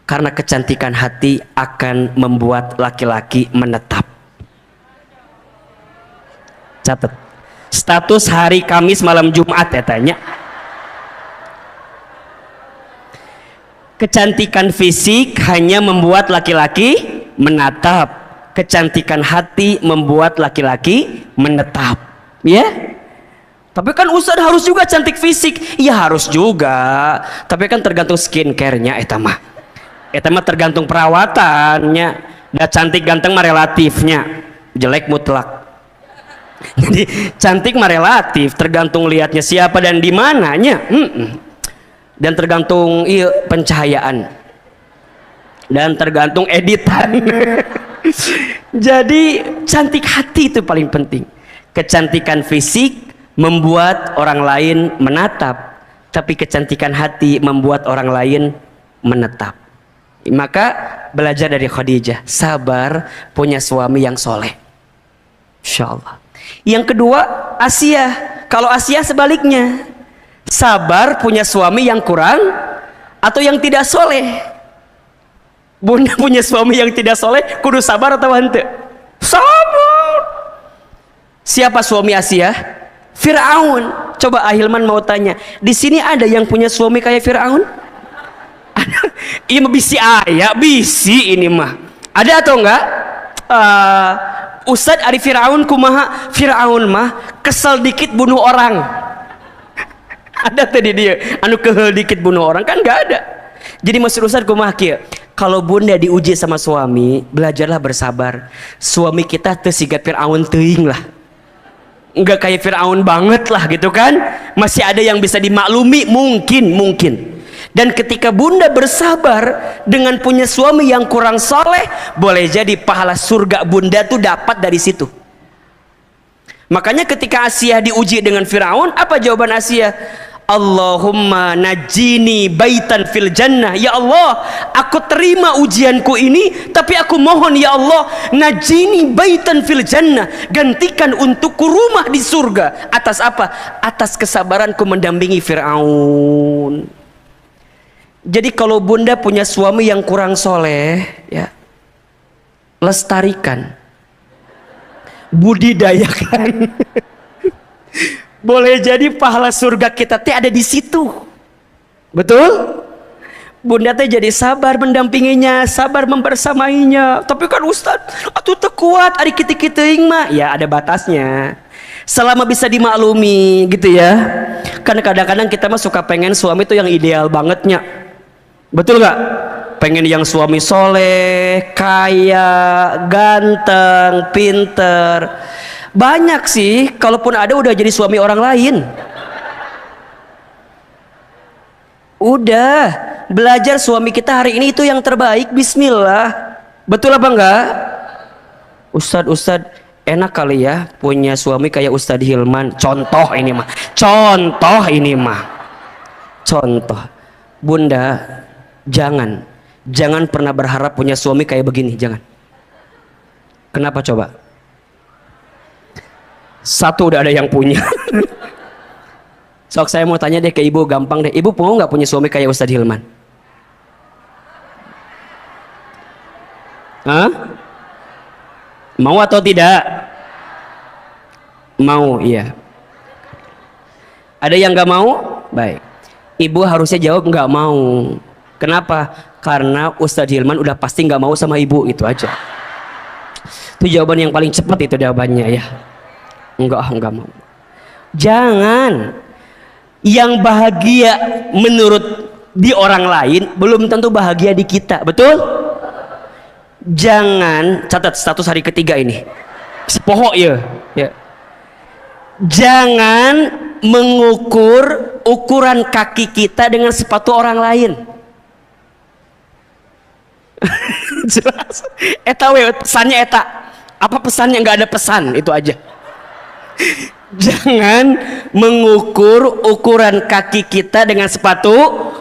Karena kecantikan hati akan membuat laki-laki menetap. Catat. Status hari Kamis malam Jumat ya tanya. Kecantikan fisik hanya membuat laki-laki menatap. Kecantikan hati membuat laki-laki menetap. Ya? Tapi kan Ustadz harus juga cantik fisik. Iya harus juga. Tapi kan tergantung skincare-nya eta mah. Eta mah tergantung perawatannya. Da cantik ganteng mah relatifnya. Jelek mutlak. Jadi cantik mah relatif, tergantung lihatnya siapa dan di mananya. Dan tergantung pencahayaan dan tergantung editan. Jadi cantik hati itu paling penting. Kecantikan fisik membuat orang lain menatap, tapi kecantikan hati membuat orang lain menetap. Maka belajar dari Khadijah, sabar punya suami yang soleh, insyaallah. Yang kedua Asia. Kalau Asia sebaliknya, sabar punya suami yang kurang atau yang tidak soleh. Bunda punya suami yang tidak soleh, kudu sabar atau hente? Sabar. Siapa suami Asia? Fir'aun. Coba Ahilman mau tanya, di sini ada yang punya suami kayak Fir'aun? Ada. Iya bisi ayah, bisi ini mah. Ada atau enggak? Ustadz ari Fir'aun kumaha? Fir'aun mah kesel dikit bunuh orang. Ada tadi dia anu kehel dikit bunuh orang, kan nggak ada. Jadi maksud Ustadz kumaha kieu? Kalau bunda diuji sama suami, belajarlah bersabar. Suami kita teu siga Fir'aun teuing lah, nggak kayak Fir'aun banget lah gitu kan. Masih ada yang bisa dimaklumi mungkin. Dan ketika bunda bersabar dengan punya suami yang kurang soleh, boleh jadi pahala surga bunda tuh dapat dari situ. Makanya ketika Asia diuji dengan Fir'aun, apa jawaban Asia? Allahumma najini baitan fil jannah. Ya Allah, aku terima ujianku ini, tapi aku mohon ya Allah, najini baitan fil jannah, gantikan untukku rumah di surga. Atas apa? Atas kesabaranku mendampingi Fir'aun. Jadi kalau bunda punya suami yang kurang soleh, ya, lestarikan, budidayakan. Boleh jadi pahala surga kita teh ada di situ. Betul? Bunda teh jadi sabar mendampinginya, sabar membersamainya. Tapi kan Ustadz, atuh teu kuat ari kitu-kitu mah. Ya ada batasnya. Selama bisa dimaklumi gitu ya. Karena kadang-kadang kita mah suka pengen suami tuh yang ideal bangetnya. Betul gak? Pengen yang suami soleh, kaya, ganteng, pinter. Banyak sih, kalaupun ada udah jadi suami orang lain. Udah, belajar suami kita hari ini itu yang terbaik, bismillah. Betul apa enggak? Ustadz, enak kali ya punya suami kayak Ustadz Hilman. Contoh ini mah. Contoh. Bunda, jangan pernah berharap punya suami kayak begini, jangan. Kenapa coba? Satu udah ada yang punya. Sok saya mau tanya deh ke ibu, gampang deh. Ibu mau nggak punya suami kayak Ustadz Hilman? Hah? Mau atau tidak? Mau, iya. Ada yang nggak mau? Baik. Ibu harusnya jawab nggak mau. Kenapa? Karena Ustadz Hilman udah pasti nggak mau sama ibu, itu aja. Itu jawaban yang paling cepat, itu jawabannya ya. Enggak mau. Jangan. Yang bahagia menurut di orang lain belum tentu bahagia di kita, betul? Jangan, catat status hari ketiga ini. Sepohok ya. Jangan mengukur ukuran kaki kita dengan sepatu orang lain. Jelas. Eta pesannya eta. Apa pesannya? Nggak ada pesan, itu aja. Jangan mengukur ukuran kaki kita dengan sepatu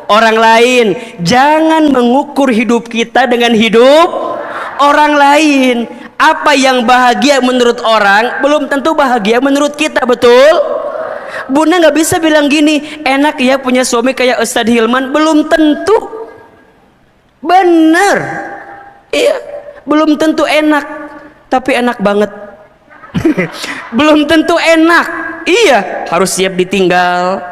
orang lain. Jangan mengukur hidup kita dengan hidup orang lain. Apa yang bahagia menurut orang belum tentu bahagia menurut kita, betul? Bunda nggak bisa bilang gini, enak ya punya suami kayak Ustadz Hilman, belum tentu. Bener. Iya, belum tentu enak, tapi enak banget. Belum tentu enak. Iya, harus siap ditinggal.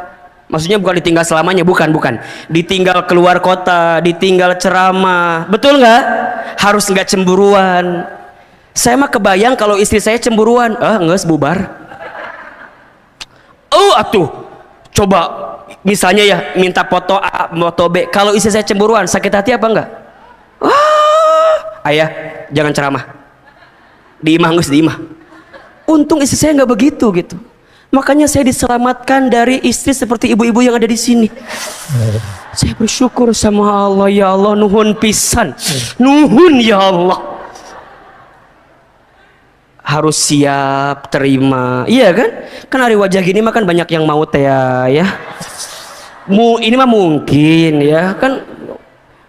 Maksudnya bukan ditinggal selamanya, bukan. Ditinggal keluar kota, ditinggal ceramah. Betul nggak? Harus nggak cemburuan. Saya mah kebayang kalau istri saya cemburuan, nggak bubar. Atuh, coba misalnya ya minta foto A, foto B. Kalau istri saya cemburuan, sakit hati apa enggak? Ayah, jangan ceramah. Diimah ngus, diimah. Untung istri saya nggak begitu gitu. Makanya saya diselamatkan dari istri seperti ibu-ibu yang ada di sini. Saya bersyukur sama Allah, ya Allah, nuhun pisan, nuhun ya Allah. Harus siap terima, iya kan? Kan hari wajah gini mah kan banyak yang mau teh ya. Ini mah mungkin ya kan.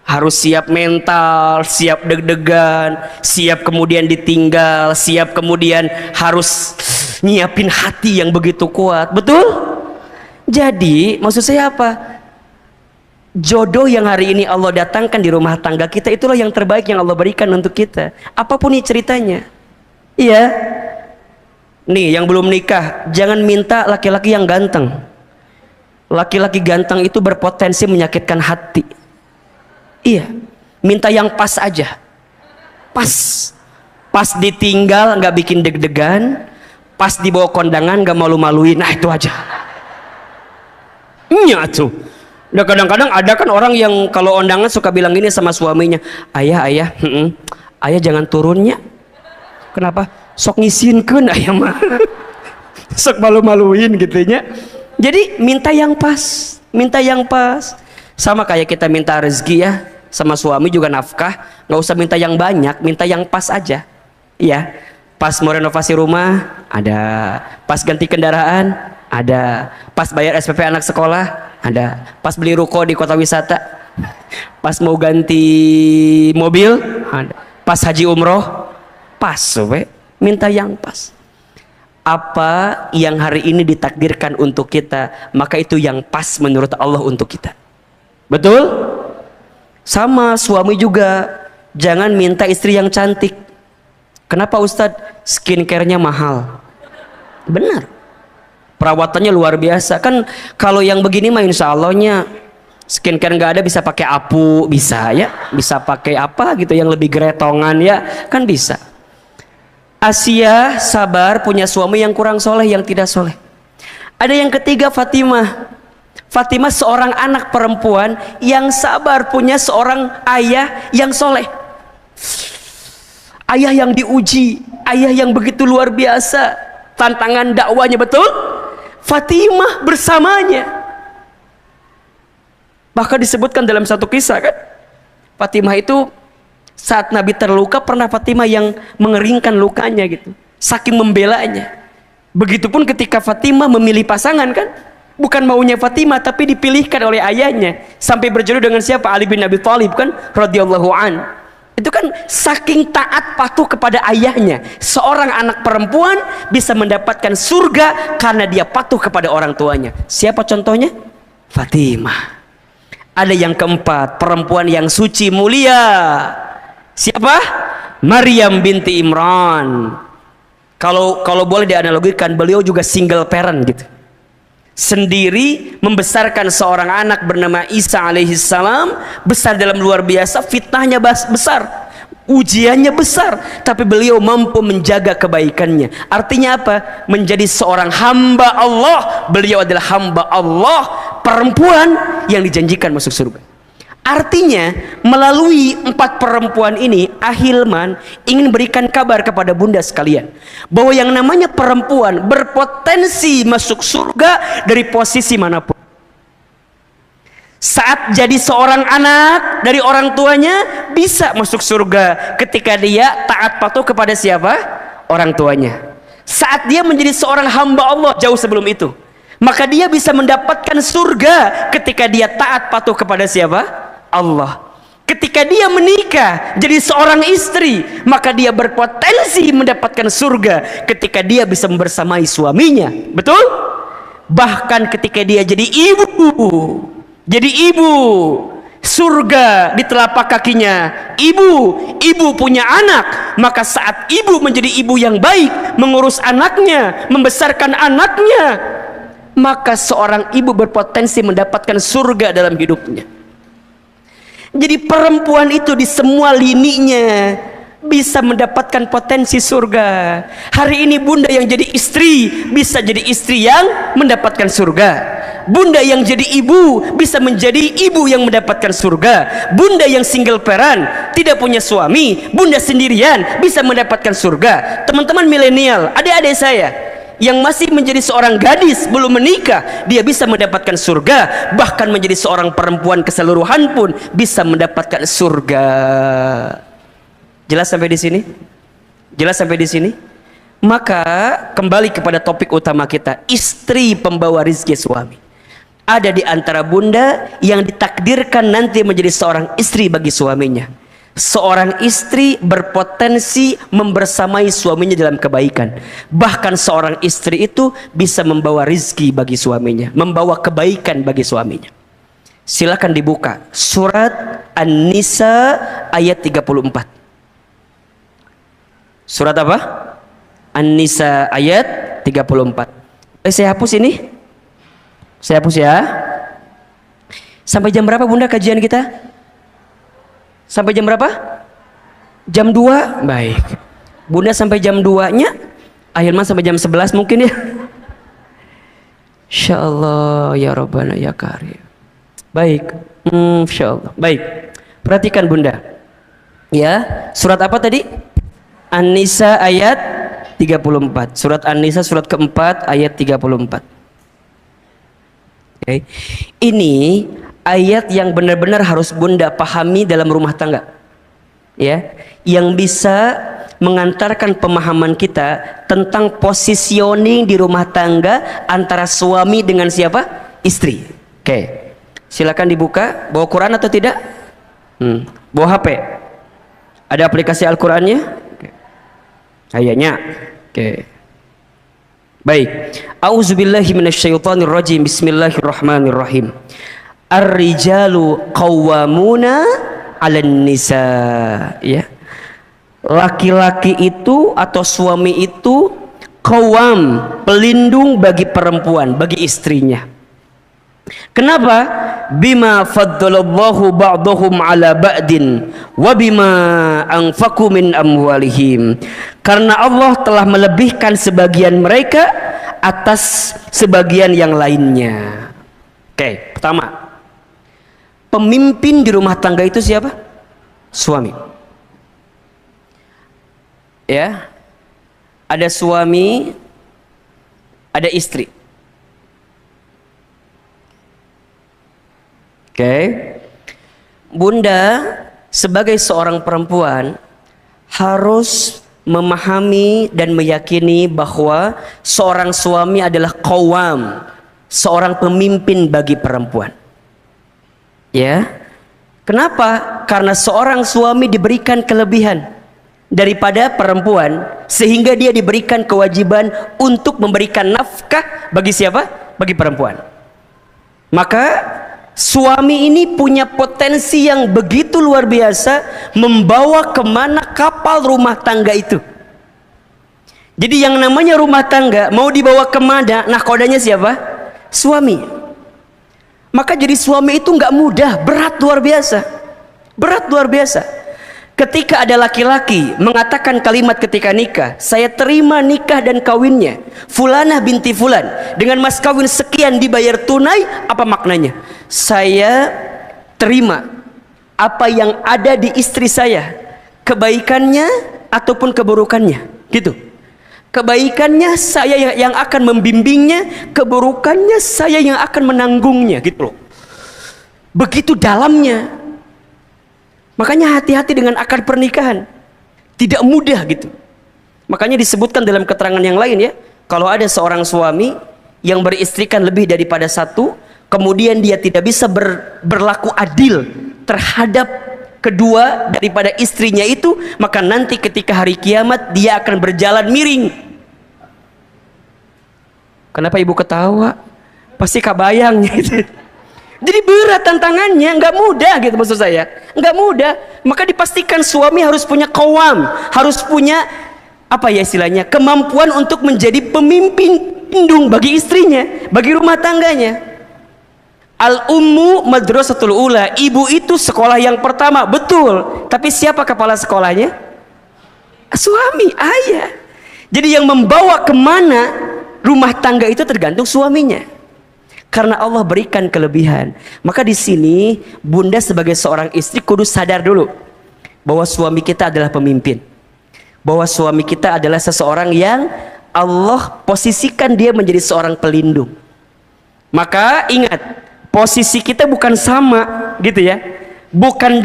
Harus siap mental, siap deg-degan, siap kemudian ditinggal, siap kemudian harus nyiapin hati yang begitu kuat, betul? Jadi maksud saya apa? Jodoh yang hari ini Allah datangkan di rumah tangga kita, itulah yang terbaik yang Allah berikan untuk kita. Apapun nih ceritanya. Iya. Nih yang belum nikah, jangan minta laki-laki yang ganteng. Laki-laki ganteng itu berpotensi menyakitkan hati. Iya, minta yang pas aja. Pas ditinggal nggak bikin deg-degan, pas dibawa kondangan nggak malu-maluin. Nah itu aja. Iya tuh. Nah, kadang-kadang ada kan orang yang kalau undangan suka bilang gini sama suaminya, ayah jangan turunnya. Kenapa? Sok ngisinkeun ayah mah. Sok malu-maluin gitunya. Jadi minta yang pas. Sama kayak kita minta rezeki ya, sama suami juga nafkah, nggak usah minta yang banyak, minta yang pas aja. Iya, pas mau renovasi rumah ada, pas ganti kendaraan ada, pas bayar SPP anak sekolah ada, pas beli ruko di kota wisata, pas mau ganti mobil ada, pas haji umroh pas, minta yang pas. Apa yang hari ini ditakdirkan untuk kita, maka itu yang pas menurut Allah untuk kita. Betul? Sama suami juga, jangan minta istri yang cantik. Kenapa Ustadz? Skincare-nya mahal. Benar, perawatannya luar biasa. Kan kalau yang begini mah insya Allahnya skincare nggak ada, bisa pakai apu, bisa ya, bisa pakai apa gitu yang lebih geretongan ya, kan bisa. Asia sabar punya suami yang kurang soleh, yang tidak soleh. Ada yang ketiga, Fatimah seorang anak perempuan yang sabar, punya seorang ayah yang soleh. Ayah yang diuji, ayah yang begitu luar biasa tantangan dakwanya, betul? Fatimah bersamanya. Bahkan disebutkan dalam satu kisah kan, Fatimah itu saat Nabi terluka pernah Fatimah yang mengeringkan lukanya gitu, saking membelanya. Begitupun ketika Fatimah memilih pasangan kan, bukan maunya Fatimah tapi dipilihkan oleh ayahnya, sampai berjodoh dengan siapa? Ali bin Abi Thalib kan, radhiyallahu an. Itu kan saking taat patuh kepada ayahnya. Seorang anak perempuan bisa mendapatkan surga karena dia patuh kepada orang tuanya. Siapa contohnya? Fatimah. Ada yang keempat, perempuan yang suci mulia. Siapa? Maryam binti Imran. Kalau boleh dianalogikan, beliau juga single parent gitu. Sendiri membesarkan seorang anak bernama Isa alaihissalam, besar dalam luar biasa, fitnahnya besar, ujiannya besar, tapi beliau mampu menjaga kebaikannya. Artinya apa? Menjadi seorang hamba Allah. Beliau adalah hamba Allah, perempuan yang dijanjikan masuk surga. Artinya melalui 4 perempuan ini, Ahilman ingin berikan kabar kepada bunda sekalian bahwa yang namanya perempuan berpotensi masuk surga dari posisi manapun. Saat jadi seorang anak dari orang tuanya bisa masuk surga ketika dia taat patuh kepada siapa? Orang tuanya. Saat dia menjadi seorang hamba Allah jauh sebelum itu, maka dia bisa mendapatkan surga ketika dia taat patuh kepada siapa? Allah. Ketika dia menikah jadi seorang istri, maka dia berpotensi mendapatkan surga ketika dia bisa membersamai suaminya. Betul? Bahkan ketika dia jadi ibu, surga di telapak kakinya. Ibu punya anak, maka saat ibu menjadi ibu yang baik, mengurus anaknya, membesarkan anaknya, maka seorang ibu berpotensi mendapatkan surga dalam hidupnya. Jadi perempuan itu di semua lininya bisa mendapatkan potensi surga. Hari ini bunda yang jadi istri bisa jadi istri yang mendapatkan surga. Bunda yang jadi ibu bisa menjadi ibu yang mendapatkan surga. Bunda yang single parent, tidak punya suami, bunda sendirian, bisa mendapatkan surga. Teman-teman milenial, adik-adik saya yang masih menjadi seorang gadis belum menikah, dia bisa mendapatkan surga. Bahkan menjadi seorang perempuan keseluruhan pun bisa mendapatkan surga. Jelas sampai di sini? Jelas sampai di sini? Maka kembali kepada topik utama kita, istri pembawa rizki suami. Ada di antara bunda yang ditakdirkan nanti menjadi seorang istri bagi suaminya. Seorang istri berpotensi membersamai suaminya dalam kebaikan. Bahkan seorang istri itu bisa membawa rizki bagi suaminya, membawa kebaikan bagi suaminya. Silakan dibuka surat An-Nisa ayat 34. Surat apa? An-Nisa ayat 34. Saya hapus ini. Saya hapus ya. Sampai jam berapa bunda kajian kita? Sampai jam berapa? Jam 2? Baik. Bunda sampai jam 2-nya, Ahilman sampai jam 11 mungkin ya. Insyaallah ya Rabbana ya Karim. Baik. Insyaallah. Baik. Perhatikan bunda. Ya, surat apa tadi? An-Nisa ayat 34. Surat An-Nisa surat keempat ayat 34. Okay. Ini ayat yang benar-benar harus bunda pahami dalam rumah tangga, ya, yang bisa mengantarkan pemahaman kita tentang positioning di rumah tangga antara suami dengan siapa? Istri. Oke, silakan dibuka. Bawa Quran atau tidak? Bawa HP? Ada aplikasi Al-Qurannya? Kayaknya. Oke. Baik. A'udzubillahi minasyaitonirrajim. Bismillahirrahmanirrahim. Ar-rijalu qawwamuna 'alan nisa, ya. Laki-laki itu atau suami itu qawwam, pelindung bagi perempuan, bagi istrinya. Kenapa? Bima faddalallahu ba'dahum 'ala ba'din wa bima anfaqu min amwalihim. Karena Allah telah melebihkan sebagian mereka atas sebagian yang lainnya. Oke, pertama, pemimpin di rumah tangga itu siapa? Suami. Ya. Ada suami, ada istri. Oke. Bunda sebagai seorang perempuan harus memahami dan meyakini bahwa seorang suami adalah qawwam, seorang pemimpin bagi perempuan. Ya, kenapa? Karena seorang suami diberikan kelebihan daripada perempuan, sehingga dia diberikan kewajiban untuk memberikan nafkah bagi siapa? Bagi perempuan. Maka suami ini punya potensi yang begitu luar biasa membawa kemana kapal rumah tangga itu. Jadi yang namanya rumah tangga mau dibawa kemana, nahkodanya siapa? Suami. Maka jadi suami itu nggak mudah, berat luar biasa. Berat luar biasa. Ketika ada laki-laki mengatakan kalimat ketika nikah, saya terima nikah dan kawinnya Fulanah binti Fulan dengan mas kawin sekian dibayar tunai, apa maknanya? Saya terima apa yang ada di istri saya, kebaikannya ataupun keburukannya, gitu. Kebaikannya saya yang akan membimbingnya, keburukannya saya yang akan menanggungnya, gitu loh. Begitu dalamnya. Makanya hati-hati dengan akad pernikahan. Tidak mudah gitu. Makanya disebutkan dalam keterangan yang lain ya, kalau ada seorang suami yang beristrikan lebih daripada satu, kemudian dia tidak bisa berlaku adil terhadap kedua daripada istrinya itu, maka nanti ketika hari kiamat dia akan berjalan miring. Kenapa ibu ketawa? Pasti kabayang gitu. Jadi berat tantangannya, nggak mudah gitu maksud saya, nggak mudah. Maka dipastikan suami harus punya qawam, harus punya apa ya istilahnya, kemampuan untuk menjadi pemimpin indung bagi istrinya, bagi rumah tangganya. Al-ummu madrasatul ula, ibu itu sekolah yang pertama, betul. Tapi siapa kepala sekolahnya? Suami, ayah. Jadi yang membawa kemana rumah tangga itu tergantung suaminya. Karena Allah berikan kelebihan. Maka di sini bunda sebagai seorang istri kudu sadar dulu bahwa suami kita adalah pemimpin. Bahwa suami kita adalah seseorang yang Allah posisikan dia menjadi seorang pelindung. Maka ingat, posisi kita bukan sama gitu ya, bukan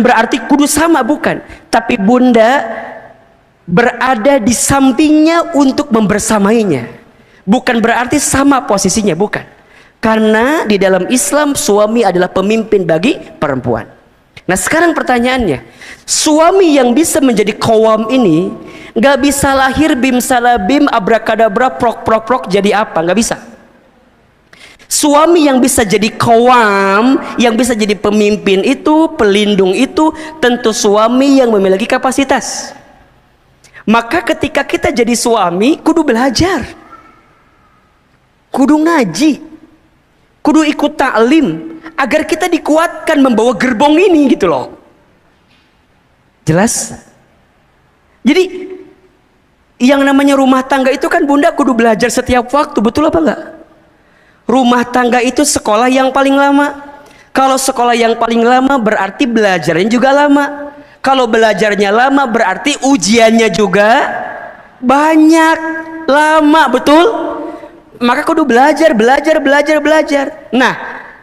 berarti kudu sama, bukan, tapi bunda berada di sampingnya untuk membersamainya, bukan berarti sama posisinya, bukan, karena di dalam Islam suami adalah pemimpin bagi perempuan. Nah sekarang pertanyaannya, suami yang bisa menjadi qawam ini nggak bisa lahir bim salabim abrakadabra prok prok prok jadi apa, nggak bisa. Suami yang bisa jadi qawam, yang bisa jadi pemimpin itu, pelindung itu, tentu suami yang memiliki kapasitas. Maka ketika kita jadi suami, kudu belajar, kudu ngaji, kudu ikut ta'lim, agar kita dikuatkan membawa gerbong ini gitu loh. Jelas? Jadi yang namanya rumah tangga itu kan bunda kudu belajar setiap waktu, betul apa enggak? Rumah tangga itu sekolah yang paling lama. Kalau sekolah yang paling lama berarti belajarnya juga lama. Kalau belajarnya lama berarti ujiannya juga banyak, lama, betul? Maka kudu belajar. Nah,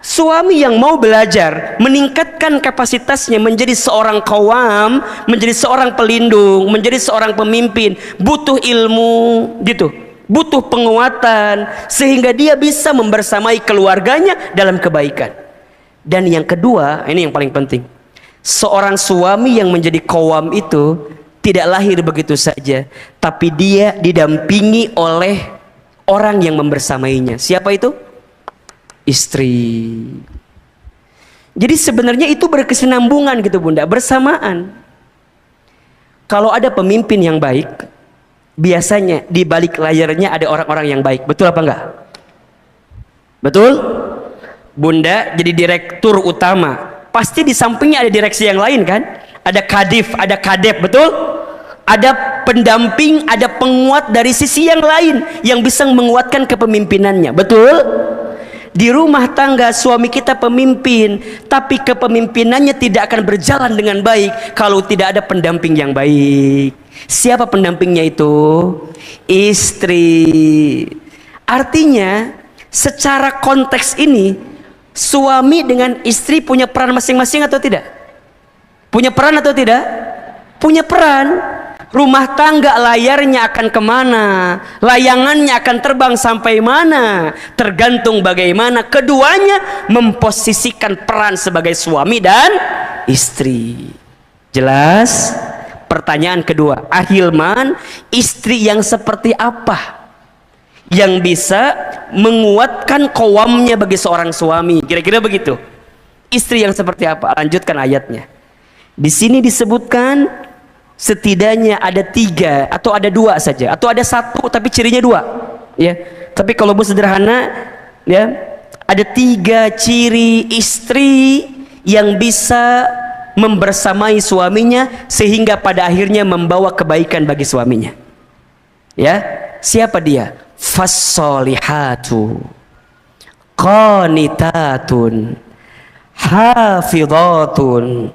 suami yang mau belajar, meningkatkan kapasitasnya menjadi seorang qawam, menjadi seorang pelindung, menjadi seorang pemimpin, butuh ilmu gitu. Butuh penguatan sehingga dia bisa membersamai keluarganya dalam kebaikan. Dan yang kedua, ini yang paling penting, seorang suami yang menjadi qawam itu tidak lahir begitu saja, tapi dia didampingi oleh orang yang membersamainya. Siapa itu? Istri. Jadi sebenarnya itu berkesinambungan gitu bunda, bersamaan. Kalau ada pemimpin yang baik, biasanya di balik layarnya ada orang-orang yang baik, betul apa enggak? Betul? Bunda jadi direktur utama, pasti di sampingnya ada direksi yang lain kan? Ada kadif, ada kadep, betul? Ada pendamping, ada penguat dari sisi yang lain yang bisa menguatkan kepemimpinannya, betul? Di rumah tangga suami kita pemimpin, tapi kepemimpinannya tidak akan berjalan dengan baik kalau tidak ada pendamping yang baik. Siapa pendampingnya itu? Istri. Artinya secara konteks ini suami dengan istri punya peran masing-masing atau tidak? Punya peran atau tidak? Punya peran. Rumah tangga layarnya akan kemana, layangannya akan terbang sampai mana, tergantung bagaimana keduanya memposisikan peran sebagai suami dan istri. Jelas? Pertanyaan kedua, Ahilman, istri yang seperti apa yang bisa menguatkan qawamnya bagi seorang suami? Kira-kira begitu. Istri yang seperti apa? Lanjutkan ayatnya. Di sini disebutkan setidaknya ada 3 atau ada 2 saja, atau ada 1 tapi cirinya 2, ya. Tapi kalau sederhana, ya, ada 3 ciri istri yang bisa membersamai suaminya sehingga pada akhirnya membawa kebaikan bagi suaminya. Ya, siapa dia? Fassolihatu qanitatun hafidhatun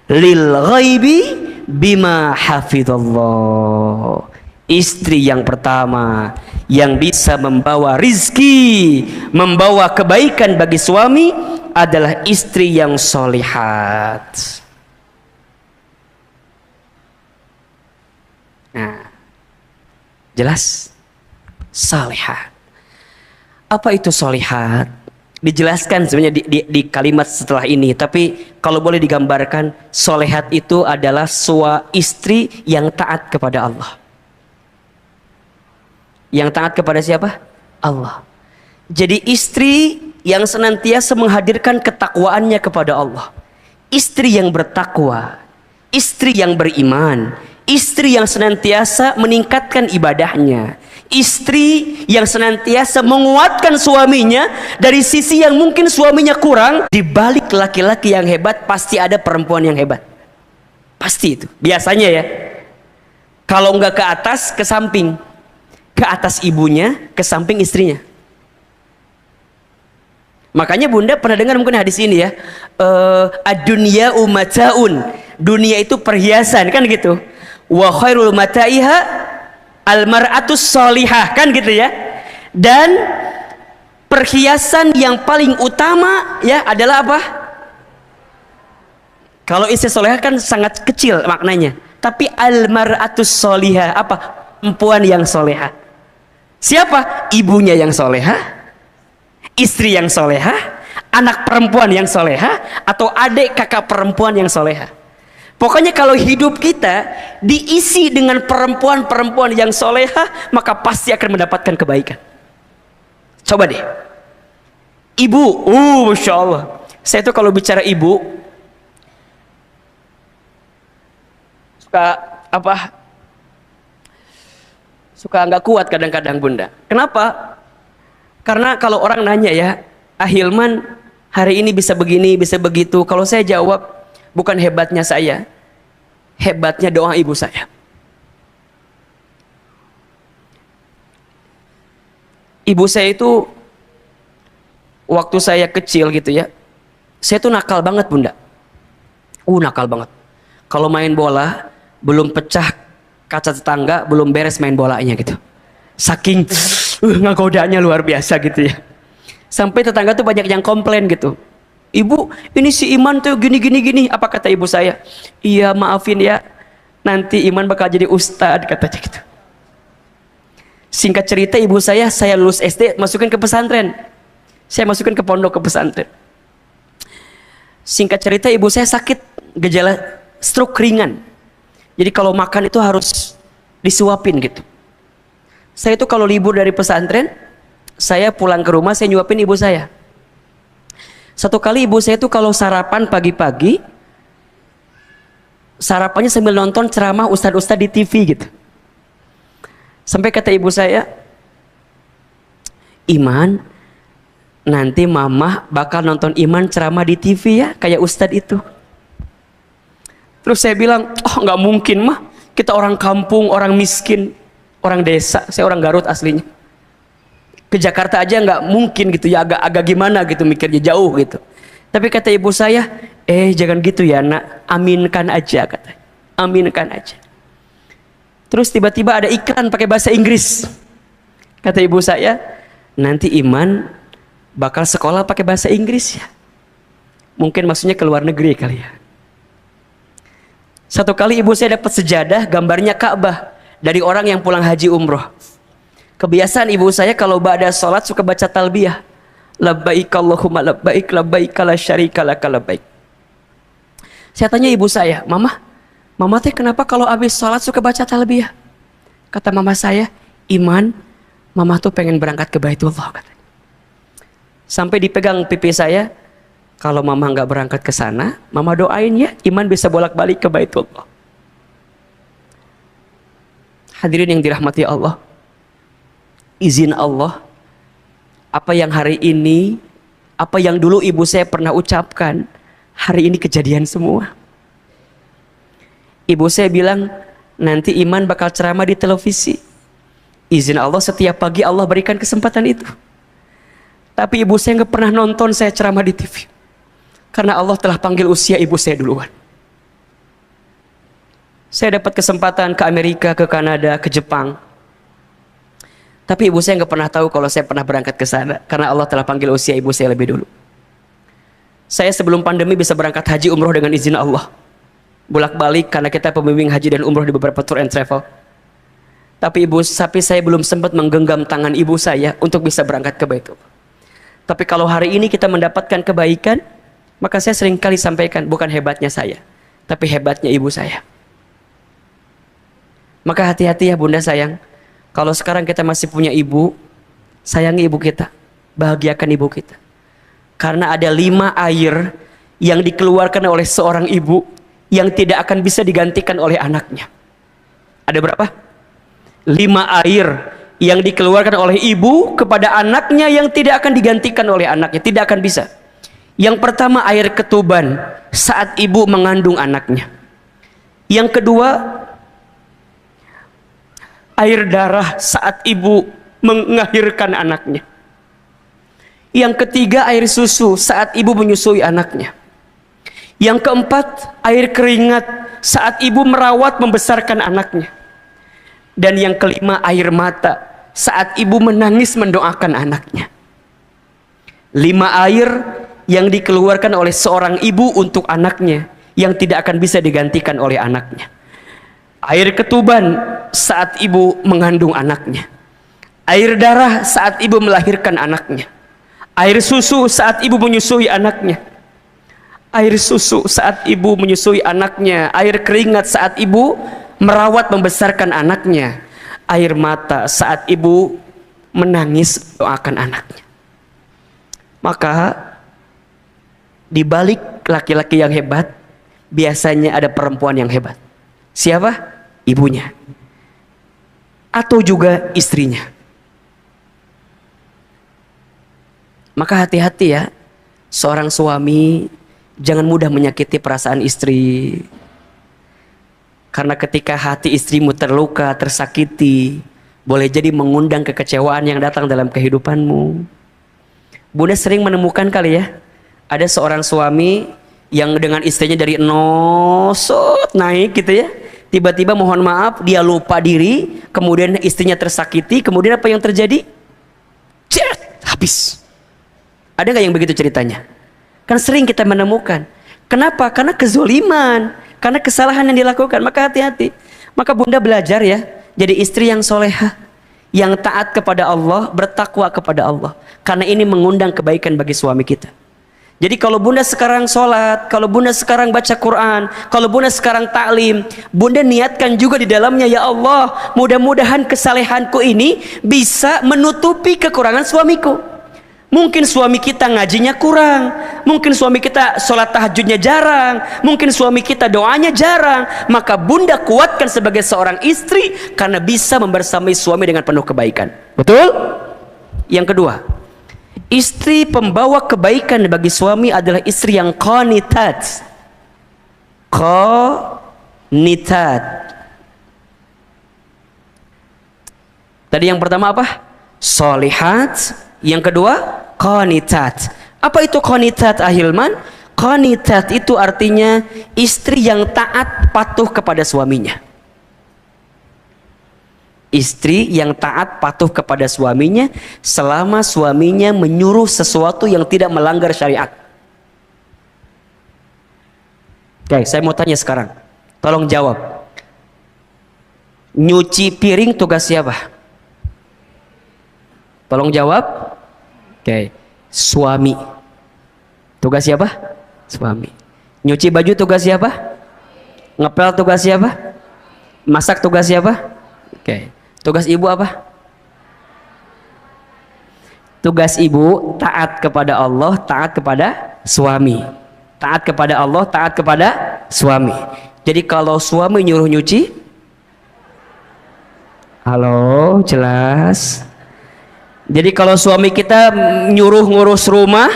lil ghaibi bima hafidhallah. Istri yang pertama yang bisa membawa rizki, membawa kebaikan bagi suami adalah istri yang solihat. Nah, jelas? Solihat. Apa itu solihat? Dijelaskan sebenarnya di kalimat setelah ini, tapi kalau boleh digambarkan, solihat itu adalah istri yang taat kepada Allah. Yang taat kepada siapa? Allah. Jadi istri yang senantiasa menghadirkan ketakwaannya kepada Allah, istri yang bertakwa, istri yang beriman, istri yang senantiasa meningkatkan ibadahnya, istri yang senantiasa menguatkan suaminya dari sisi yang mungkin suaminya kurang. Di balik laki-laki yang hebat pasti ada perempuan yang hebat, pasti itu biasanya, ya. Kalau enggak ke atas, ke samping. Ke atas ibunya, ke samping istrinya. Makanya Bunda pernah dengar mungkin hadis ini, ya, ad-dunya umataun, dunia itu perhiasan, kan gitu. Wa khairul mata'iha al-mar'atus sholihah, kan gitu, ya. Dan perhiasan yang paling utama, ya, adalah apa? Kalau istri solehah kan sangat kecil maknanya, tapi al-mar'atus sholihah apa? Perempuan yang solehah. Siapa? Ibunya yang solehah, istri yang solehah, anak perempuan yang solehah, atau adik kakak perempuan yang solehah. Pokoknya kalau hidup kita diisi dengan perempuan-perempuan yang solehah, maka pasti akan mendapatkan kebaikan. Coba deh, ibu, Masya Allah, saya tuh kalau bicara ibu suka suka nggak kuat kadang-kadang, Bunda. Kenapa? Karena kalau orang nanya, ya, Hilman hari ini bisa begini, bisa begitu. Kalau saya jawab, bukan hebatnya saya, hebatnya doa ibu saya. Ibu saya itu waktu saya kecil gitu, ya, saya tuh nakal banget, Bunda. Nakal banget. Kalau main bola belum pecah kaca tetangga, belum beres main bolanya gitu. Saking ngagodanya luar biasa gitu, ya. Sampai tetangga tuh banyak yang komplain gitu. Ibu, ini si Iman tuh gini. Apa kata ibu saya? Iya, maafin ya, nanti Iman bakal jadi ustadz, katanya gitu. Singkat cerita, ibu saya lulus SD masukin ke pesantren. Saya masukin ke pondok, ke pesantren. Singkat cerita, ibu saya sakit gejala stroke ringan. Jadi kalau makan itu harus disuapin gitu. Saya itu kalau libur dari pesantren, saya pulang ke rumah, saya nyuapin ibu saya. Satu kali ibu saya itu kalau sarapan pagi-pagi, sarapannya sambil nonton ceramah ustadz-ustadz di TV gitu. Sampai kata ibu saya, Iman, nanti mama bakal nonton Iman ceramah di TV, ya, kayak ustadz itu. Terus saya bilang, nggak mungkin, mah, kita orang kampung, orang miskin, orang desa. Saya orang Garut aslinya. Ke Jakarta aja nggak mungkin gitu, ya, agak gimana gitu mikirnya, jauh gitu. Tapi kata ibu saya, jangan gitu ya nak, aminkan aja, kata. Aminkan aja. Terus tiba-tiba ada iklan pakai bahasa Inggris. Kata ibu saya, nanti Iman bakal sekolah pakai bahasa Inggris, ya. Mungkin maksudnya ke luar negeri kali, ya. Satu kali ibu saya dapat sejadah gambarnya Ka'bah dari orang yang pulang haji umroh. Kebiasaan ibu saya kalau ba'da sholat suka baca talbiyah. Labbaik Allahumma labbaik, labbaik la syarika laka labbaik. Saya tanya ibu saya, Mama teh kenapa kalau habis sholat suka baca talbiyah? Kata mama saya, Iman, Mama tuh pengen berangkat ke Baitullah, kata. Sampai dipegang pipi saya, kalau Mama nggak berangkat ke sana, Mama doain ya, Iman bisa bolak-balik ke Baitullah. Hadirin yang dirahmati Allah, izin Allah, apa yang hari ini, apa yang dulu ibu saya pernah ucapkan, hari ini kejadian semua. Ibu saya bilang, nanti Iman bakal ceramah di televisi. Izin Allah, setiap pagi Allah berikan kesempatan itu. Tapi ibu saya nggak pernah nonton saya ceramah di TV. Karena Allah telah panggil usia ibu saya duluan. Saya dapat kesempatan ke Amerika, ke Kanada, ke Jepang. Tapi ibu saya nggak pernah tahu kalau saya pernah berangkat ke sana. Karena Allah telah panggil usia ibu saya lebih dulu. Saya sebelum pandemi bisa berangkat haji umroh dengan izin Allah. Bolak-balik karena kita pembimbing haji dan umroh di beberapa tour and travel. Tapi saya belum sempat menggenggam tangan ibu saya untuk bisa berangkat ke Baitullah. Tapi kalau hari ini kita mendapatkan kebaikan, maka saya sering kali sampaikan, bukan hebatnya saya, tapi hebatnya ibu saya. Maka hati-hati ya bunda sayang, kalau sekarang kita masih punya ibu, sayangi ibu kita, bahagiakan ibu kita. Karena ada 5 air yang dikeluarkan oleh seorang ibu yang tidak akan bisa digantikan oleh anaknya. Ada berapa? 5 air yang dikeluarkan oleh ibu kepada anaknya yang tidak akan digantikan oleh anaknya, tidak akan bisa. Yang pertama, air ketuban saat ibu mengandung anaknya. Yang kedua, air darah saat ibu melahirkan anaknya. Yang ketiga, air susu saat ibu menyusui anaknya. Yang keempat, air keringat saat ibu merawat membesarkan anaknya. Dan yang kelima, air mata saat ibu menangis mendoakan anaknya. 5 air yang dikeluarkan oleh seorang ibu untuk anaknya yang tidak akan bisa digantikan oleh anaknya. Air ketuban saat ibu mengandung anaknya. Air darah saat ibu melahirkan anaknya. Air susu saat ibu menyusui anaknya. Air susu saat ibu menyusui anaknya. Air keringat saat ibu merawat membesarkan anaknya. Air mata saat ibu menangis doakan anaknya. Maka di balik laki-laki yang hebat, biasanya ada perempuan yang hebat. Siapa? Ibunya. Atau juga istrinya. Maka hati-hati ya, seorang suami jangan mudah menyakiti perasaan istri. Karena ketika hati istrimu terluka, tersakiti, boleh jadi mengundang kekecewaan yang datang dalam kehidupanmu. Bunda sering menemukan kali ya, ada seorang suami yang dengan istrinya dari nosot naik gitu ya, tiba-tiba mohon maaf dia lupa diri, kemudian istrinya tersakiti, kemudian apa yang terjadi? Habis. Ada nggak yang begitu ceritanya? Kan sering kita menemukan. Kenapa? Karena kezoliman, karena kesalahan yang dilakukan. Maka hati-hati. Maka bunda belajar ya, jadi istri yang solehah, yang taat kepada Allah, bertakwa kepada Allah. Karena ini mengundang kebaikan bagi suami kita. Jadi kalau bunda sekarang sholat, kalau bunda sekarang baca Quran, kalau bunda sekarang taklim, bunda niatkan juga di dalamnya, ya Allah, mudah-mudahan kesalehanku ini bisa menutupi kekurangan suamiku. Mungkin suami kita ngajinya kurang, mungkin suami kita sholat tahajudnya jarang, mungkin suami kita doanya jarang. Maka bunda kuatkan sebagai seorang istri karena bisa membersamai suami dengan penuh kebaikan. Betul? Yang kedua, istri pembawa kebaikan bagi suami adalah istri yang qanitat. Qanitat. Tadi yang pertama apa? Solihat. Yang kedua, qanitat. Apa itu qanitat, Ahilman? Qanitat itu artinya istri yang taat patuh kepada suaminya. Istri yang taat patuh kepada suaminya selama suaminya menyuruh sesuatu yang tidak melanggar syariat. Oke, saya mau tanya sekarang. Tolong jawab. Nyuci piring tugas siapa? Tolong jawab. Oke. Suami. Tugas siapa? Suami. Nyuci baju tugas siapa? Ngepel tugas siapa? Masak tugas siapa? Oke. Tugas ibu apa? Tugas ibu taat kepada Allah, taat kepada suami. Taat kepada Allah, taat kepada suami. Jadi kalau suami nyuruh nyuci, Halo, jelas. Jadi kalau suami kita nyuruh ngurus rumah,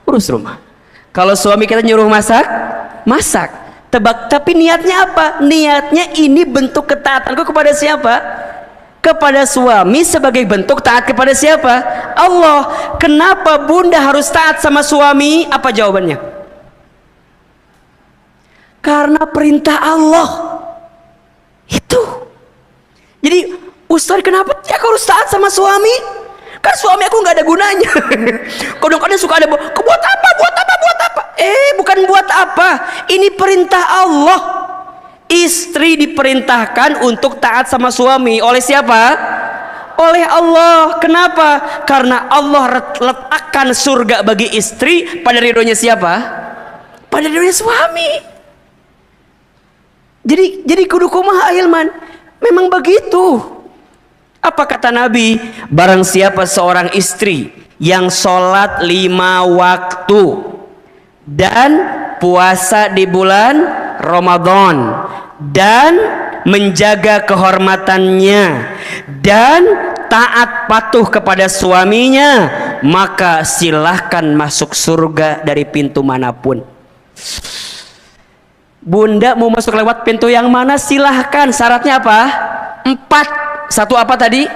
urus rumah. Kalau suami kita nyuruh masak, masak. Tebak, tapi niatnya apa? Niatnya ini bentuk ketaatanku kepada siapa? Kepada suami sebagai bentuk taat kepada siapa? Allah. Kenapa bunda harus taat sama suami? Apa jawabannya? Karena perintah Allah. Itu. Jadi Ustaz, kenapa aku harus taat sama suami? Kan suami aku nggak ada gunanya. Kadang-kadang suka ada buat apa? Bukan buat apa. Ini perintah Allah. Istri diperintahkan untuk taat sama suami. Oleh siapa? Oleh Allah. Kenapa? Karena Allah letakkan surga bagi istri pada ridhonya siapa? Pada ridhonya suami. Jadi kudu kumaha Hilman? Memang begitu. Apa kata Nabi? Barang siapa seorang istri yang sholat 5 waktu dan puasa di bulan Ramadan dan menjaga kehormatannya dan taat patuh kepada suaminya, maka silahkan masuk surga dari pintu manapun. Bunda mau masuk lewat pintu yang mana? Silahkan. Syaratnya apa? 4. Satu apa tadi?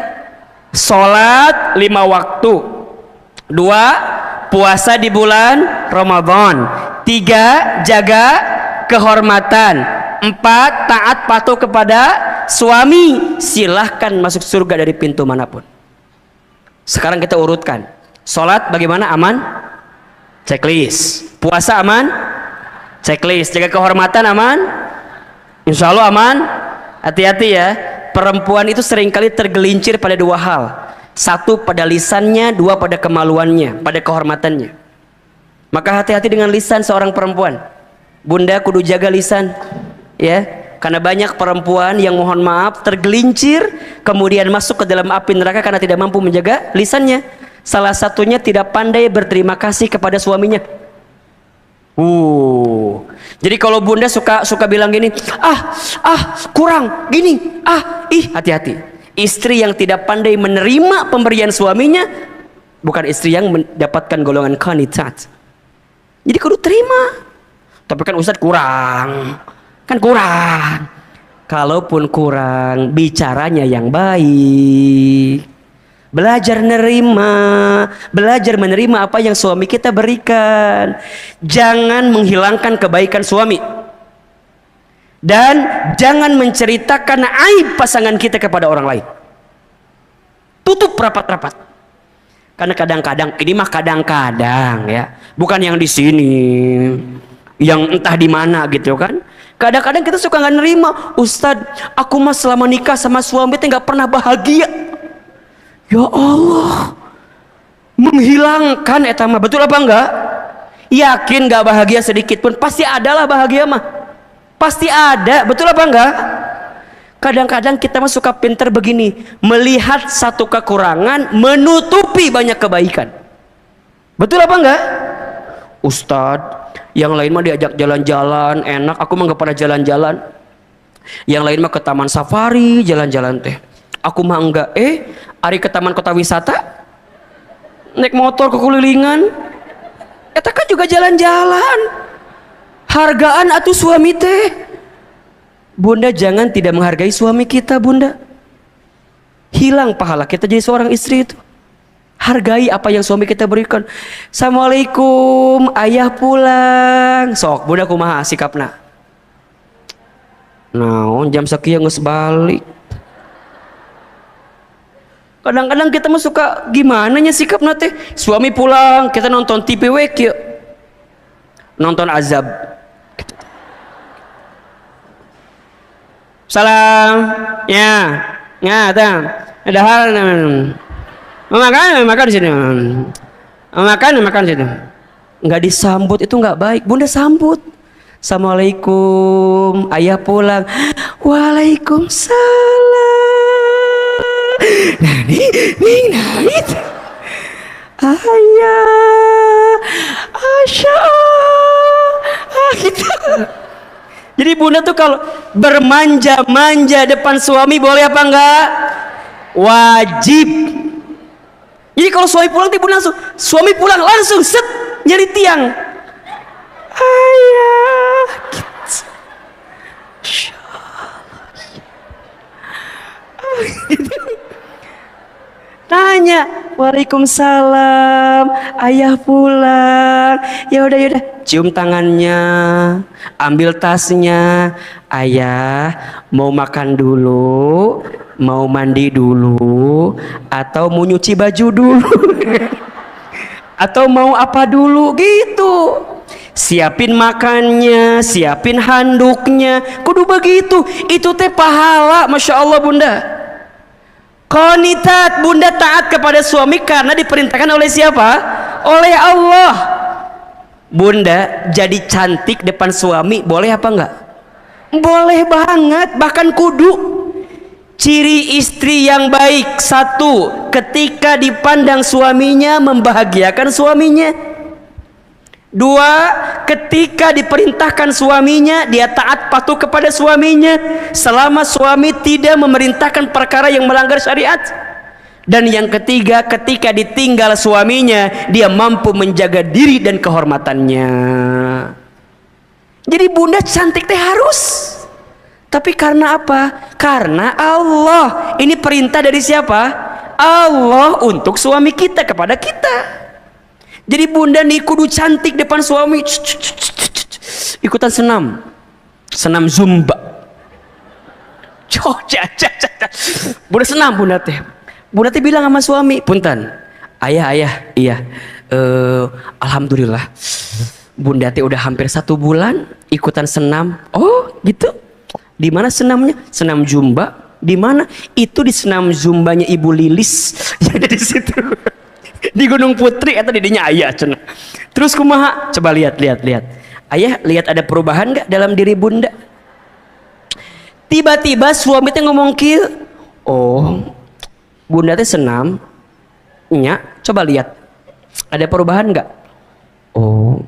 Sholat 5 waktu. 2. Puasa di bulan Ramadan. 3. Jaga kehormatan. 4. Taat patuh kepada suami. Silahkan masuk surga dari pintu manapun. Sekarang kita urutkan. Sholat bagaimana? Aman? Checklist. Puasa aman? Checklist. Jaga kehormatan aman? Insya Allah aman. Hati-hati ya. Perempuan itu seringkali tergelincir pada 2 hal. 1 pada lisannya, 2 pada kemaluannya, pada kehormatannya. Maka hati-hati dengan lisan seorang perempuan. Bunda kudu jaga lisan, ya. Karena banyak perempuan yang mohon maaf tergelincir kemudian masuk ke dalam api neraka karena tidak mampu menjaga lisannya. Salah satunya tidak pandai berterima kasih kepada suaminya. Jadi kalau bunda suka bilang gini, kurang gini, hati-hati. Istri yang tidak pandai menerima pemberian suaminya bukan istri yang mendapatkan golongan qanitat. Jadi kudu terima. Tapi kan Ustadz kurang. Kan kurang. Kalaupun kurang, bicaranya yang baik. Belajar menerima apa yang suami kita berikan. Jangan menghilangkan kebaikan suami. Dan jangan menceritakan aib pasangan kita kepada orang lain. Tutup rapat-rapat. Karena kadang-kadang, ini mah kadang-kadang ya, bukan yang di sini, yang entah di mana gitu kan. Kadang-kadang kita suka nggak nerima, Ustadz, aku mah selama nikah sama suami itu nggak pernah bahagia. Ya Allah, menghilangkan etama, betul apa enggak? Yakin gak bahagia sedikit pun? Pasti adalah bahagia mah, pasti ada, betul apa enggak? Kadang-kadang kita mah suka pinter begini, melihat satu kekurangan menutupi banyak kebaikan, betul apa enggak? Ustadz, yang lain mah diajak jalan-jalan enak, aku mah gak pernah jalan-jalan. Yang lain mah ke taman safari jalan-jalan teh, aku mah enggak. Ari ke taman kota wisata naik motor kekelilingan, eta kan juga jalan-jalan, hargaan atuh suami teh. Bunda jangan tidak menghargai suami kita bunda, hilang pahala kita jadi seorang istri itu. Hargai apa yang suami kita berikan. Assalamualaikum, ayah pulang, sok bunda kumaha sikapna? Naon jam sekieu geus balik. Kadang-kadang kita mah suka gimana nya sikapna teh. Suami pulang, kita nonton TV we kieu. Nonton azab. Salam. Ya. Ya, tah. Ada hal makan di sini. Makan di sini. Enggak disambut itu enggak baik. Bunda sambut. Assalamualaikum, ayah pulang. Waalaikumsalam. Ning ayah, Asya, gitu. Jadi bunda tuh kalau bermanja-manja depan suami boleh apa enggak? Wajib. Jadi kalau suami pulang tiba langsung, suami pulang langsung set nyari tiang. Ayah. Gitu. Tanya, waalaikumsalam, ayah pulang. Ya udah, cium tangannya, ambil tasnya. Ayah mau makan dulu, mau mandi dulu, atau mau nyuci baju dulu, atau mau apa dulu gitu. Siapin makannya, siapin handuknya, kudu begitu. Itu teh pahala, masya Allah bunda. Qanitat, bunda taat kepada suami karena diperintahkan oleh siapa? Oleh Allah. Bunda jadi cantik depan suami boleh apa enggak? Boleh banget, bahkan kudu. Ciri istri yang baik, satu, ketika dipandang suaminya membahagiakan suaminya. Dua, ketika diperintahkan suaminya dia taat patuh kepada suaminya selama suami tidak memerintahkan perkara yang melanggar syariat. Dan yang ketiga, ketika ditinggal suaminya dia mampu menjaga diri dan kehormatannya. Jadi bunda cantik teh harus. Tapi karena apa? Karena Allah. Ini perintah dari siapa? Allah untuk suami kita kepada kita. Jadi bunda nih kudu cantik depan suami. Ikutan senam zumba. Bunda senam bunda teh. Bunda teh bilang sama suami, punten, ayah, iya, alhamdulillah, bunda teh udah hampir 1 bulan ikutan senam. Oh gitu. Di mana senamnya? Senam zumba. Di mana? Itu di senam zumbanya Ibu Lilis. Jadi di situ. Di Gunung Putri atau di dinya ayah cenah. Terus kumaha? Coba lihat. Ayah lihat ada perubahan nggak dalam diri bunda? Tiba-tiba suami teh ngomong kieu, oh bunda teh senam, nya coba lihat ada perubahan nggak? Oh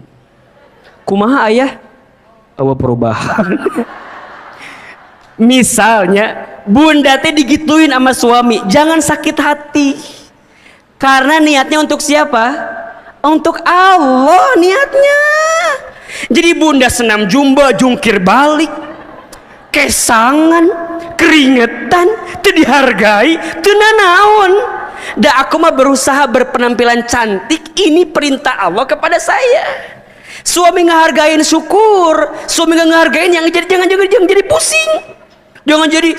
kumaha ayah? Awa perubahan. Misalnya bunda teh digituin sama suami, jangan sakit hati. Karena niatnya untuk siapa? Untuk Allah niatnya. Jadi bunda senam jumba jungkir balik, kesangan, keringetan, teu dihargai, teu nanaon. Da aku mah berusaha berpenampilan cantik, ini perintah Allah kepada saya. Suami ngehargain syukur, suami nggak ngehargain yang jangan jadi pusing. Jangan jadi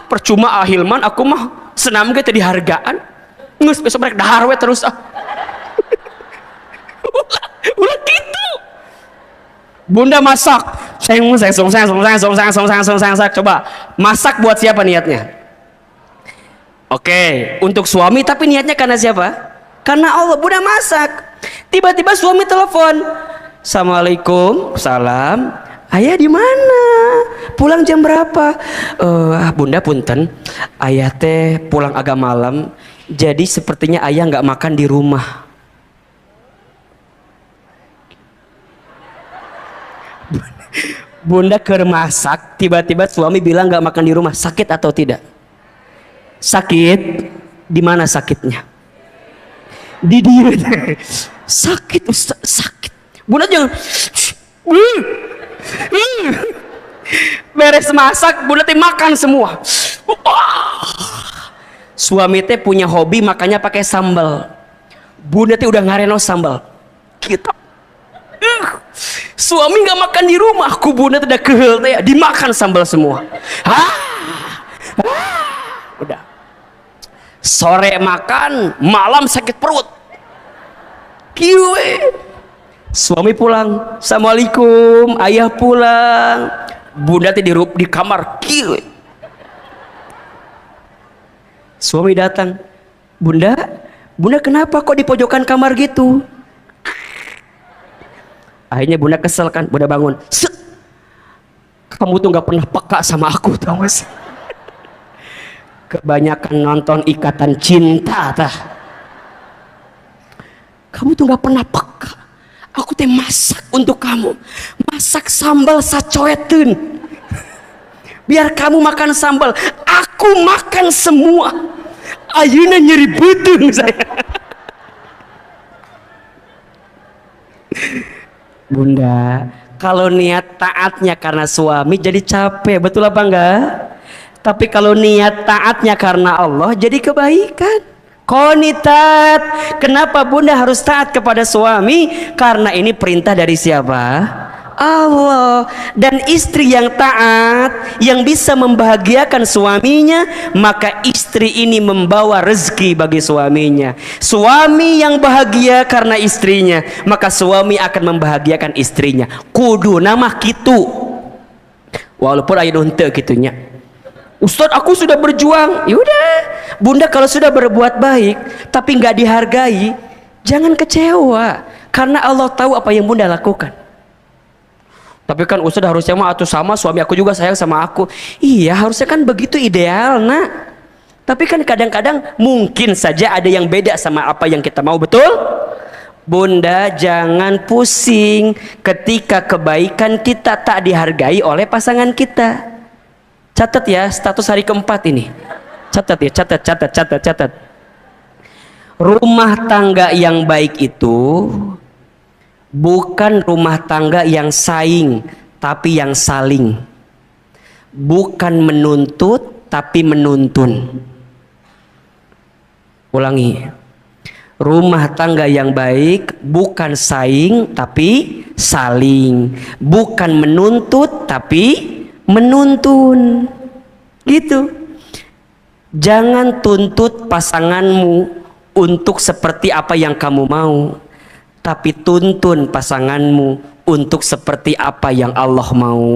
percuma Hilman aku mah senam ge teu dihargaan. Ngus besok mereka dahar we terus ulah gitu. Bunda masak, coba masak buat siapa niatnya? Oke, untuk suami tapi niatnya karena siapa? Karena Allah. Bunda masak, tiba-tiba suami telepon, assalamualaikum, salam, ayah di mana? Pulang jam berapa? Bunda punten, ayah teh pulang agak malam. Jadi sepertinya ayah nggak makan di rumah. Bunda keur masak, tiba-tiba suami bilang nggak makan di rumah. Sakit atau tidak? Sakit. Di mana sakitnya? Di dia. Sakit, Ustaz, sakit. Bunda jangan. Beres masak, bunda teh makan semua. Suami teh punya hobi makanya pakai sambal. Bunda teh udah ngareno sambal. Kita suami nggak makan di rumah, ku bunda teh udah kehel teh dimakan sambal semua. Udah. Sore makan, malam sakit perut. Kiwe. Suami pulang, assalamualaikum, ayah pulang. Bunda teh di kamar, kiwe. Suami datang, bunda kenapa kok di pojokan kamar gitu? Akhirnya bunda kesel kan, bunda bangun. Kamu tuh nggak pernah peka sama aku, tau gak sih? Kebanyakan nonton Ikatan Cinta, tah. Kamu tuh nggak pernah peka. Aku teh masak untuk kamu. Masak sambal sacoeteun. Biar kamu makan sambal. Aku makan semua. Ayeuna nyeri beuteung saya. Bunda, kalau niat taatnya karena suami jadi capek, betul apa enggak? Tapi kalau niat taatnya karena Allah jadi kebaikan. Qonitat. Kenapa bunda harus taat kepada suami? Karena ini perintah dari siapa? Allah. Dan istri yang taat, yang bisa membahagiakan suaminya, maka istri ini membawa rezeki bagi suaminya. Suami yang bahagia karena istrinya, maka suami akan membahagiakan istrinya. Kudu nama kitu. Walaupun aya nu henteu kitunya. Ustaz, aku sudah berjuang. Yaudah, bunda kalau sudah berbuat baik tapi nggak dihargai, jangan kecewa, karena Allah tahu apa yang bunda lakukan. Tapi kan Ustaz harusnya mah atuh sama suami aku juga sayang sama aku. Iya, harusnya kan begitu ideal, nak. Tapi kan kadang-kadang mungkin saja ada yang beda sama apa yang kita mau, betul? Bunda jangan pusing ketika kebaikan kita tak dihargai oleh pasangan kita. Catat ya, status hari keempat ini. Catat ya, catat. Rumah tangga yang baik itu bukan rumah tangga yang saing, tapi yang saling. Bukan menuntut, tapi menuntun. Ulangi. Rumah tangga yang baik bukan saing, tapi saling. Bukan menuntut, tapi menuntun. Gitu. Jangan tuntut pasanganmu untuk seperti apa yang kamu mau, tapi tuntun pasanganmu untuk seperti apa yang Allah mau.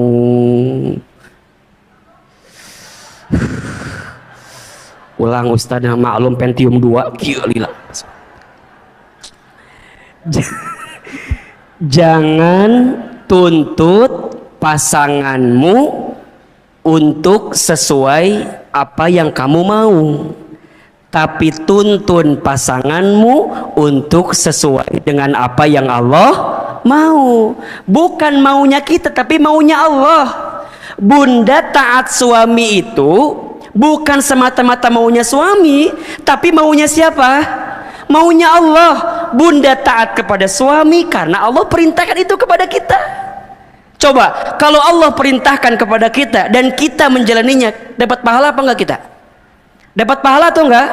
Ulang Ustaz, maklum Pentium 2 gila. Jangan tuntut pasanganmu untuk sesuai apa yang kamu mau, tapi tuntun pasanganmu untuk sesuai dengan apa yang Allah mau. Bukan maunya kita, tapi maunya Allah. Bunda taat suami itu bukan semata-mata maunya suami, tapi maunya siapa? Maunya Allah. Bunda taat kepada suami karena Allah perintahkan itu kepada kita. Coba, kalau Allah perintahkan kepada kita dan kita menjalaninya, dapat pahala apa enggak kita? Dapat pahala atau enggak?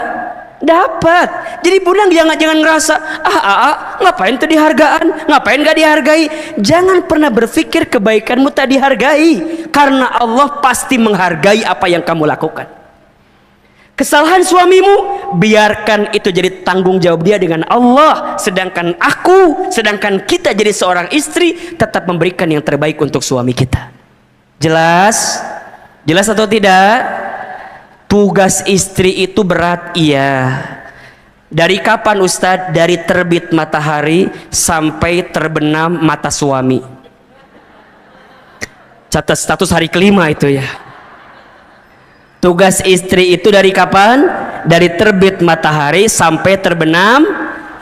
Dapat. Jadi bunda jangan ngerasa ngapain tuh dihargaan, ngapain gak dihargai. Jangan pernah berpikir kebaikanmu tak dihargai, karena Allah pasti menghargai apa yang kamu lakukan. Kesalahan suamimu, biarkan itu jadi tanggung jawab dia dengan Allah. Sedangkan kita jadi seorang istri, tetap memberikan yang terbaik untuk suami kita. Jelas? Jelas atau tidak? Tugas istri itu berat, iya. Dari kapan Ustadz? Dari terbit matahari sampai terbenam mata suami. Catat status hari kelima itu ya. Tugas istri itu dari kapan? Dari terbit matahari sampai terbenam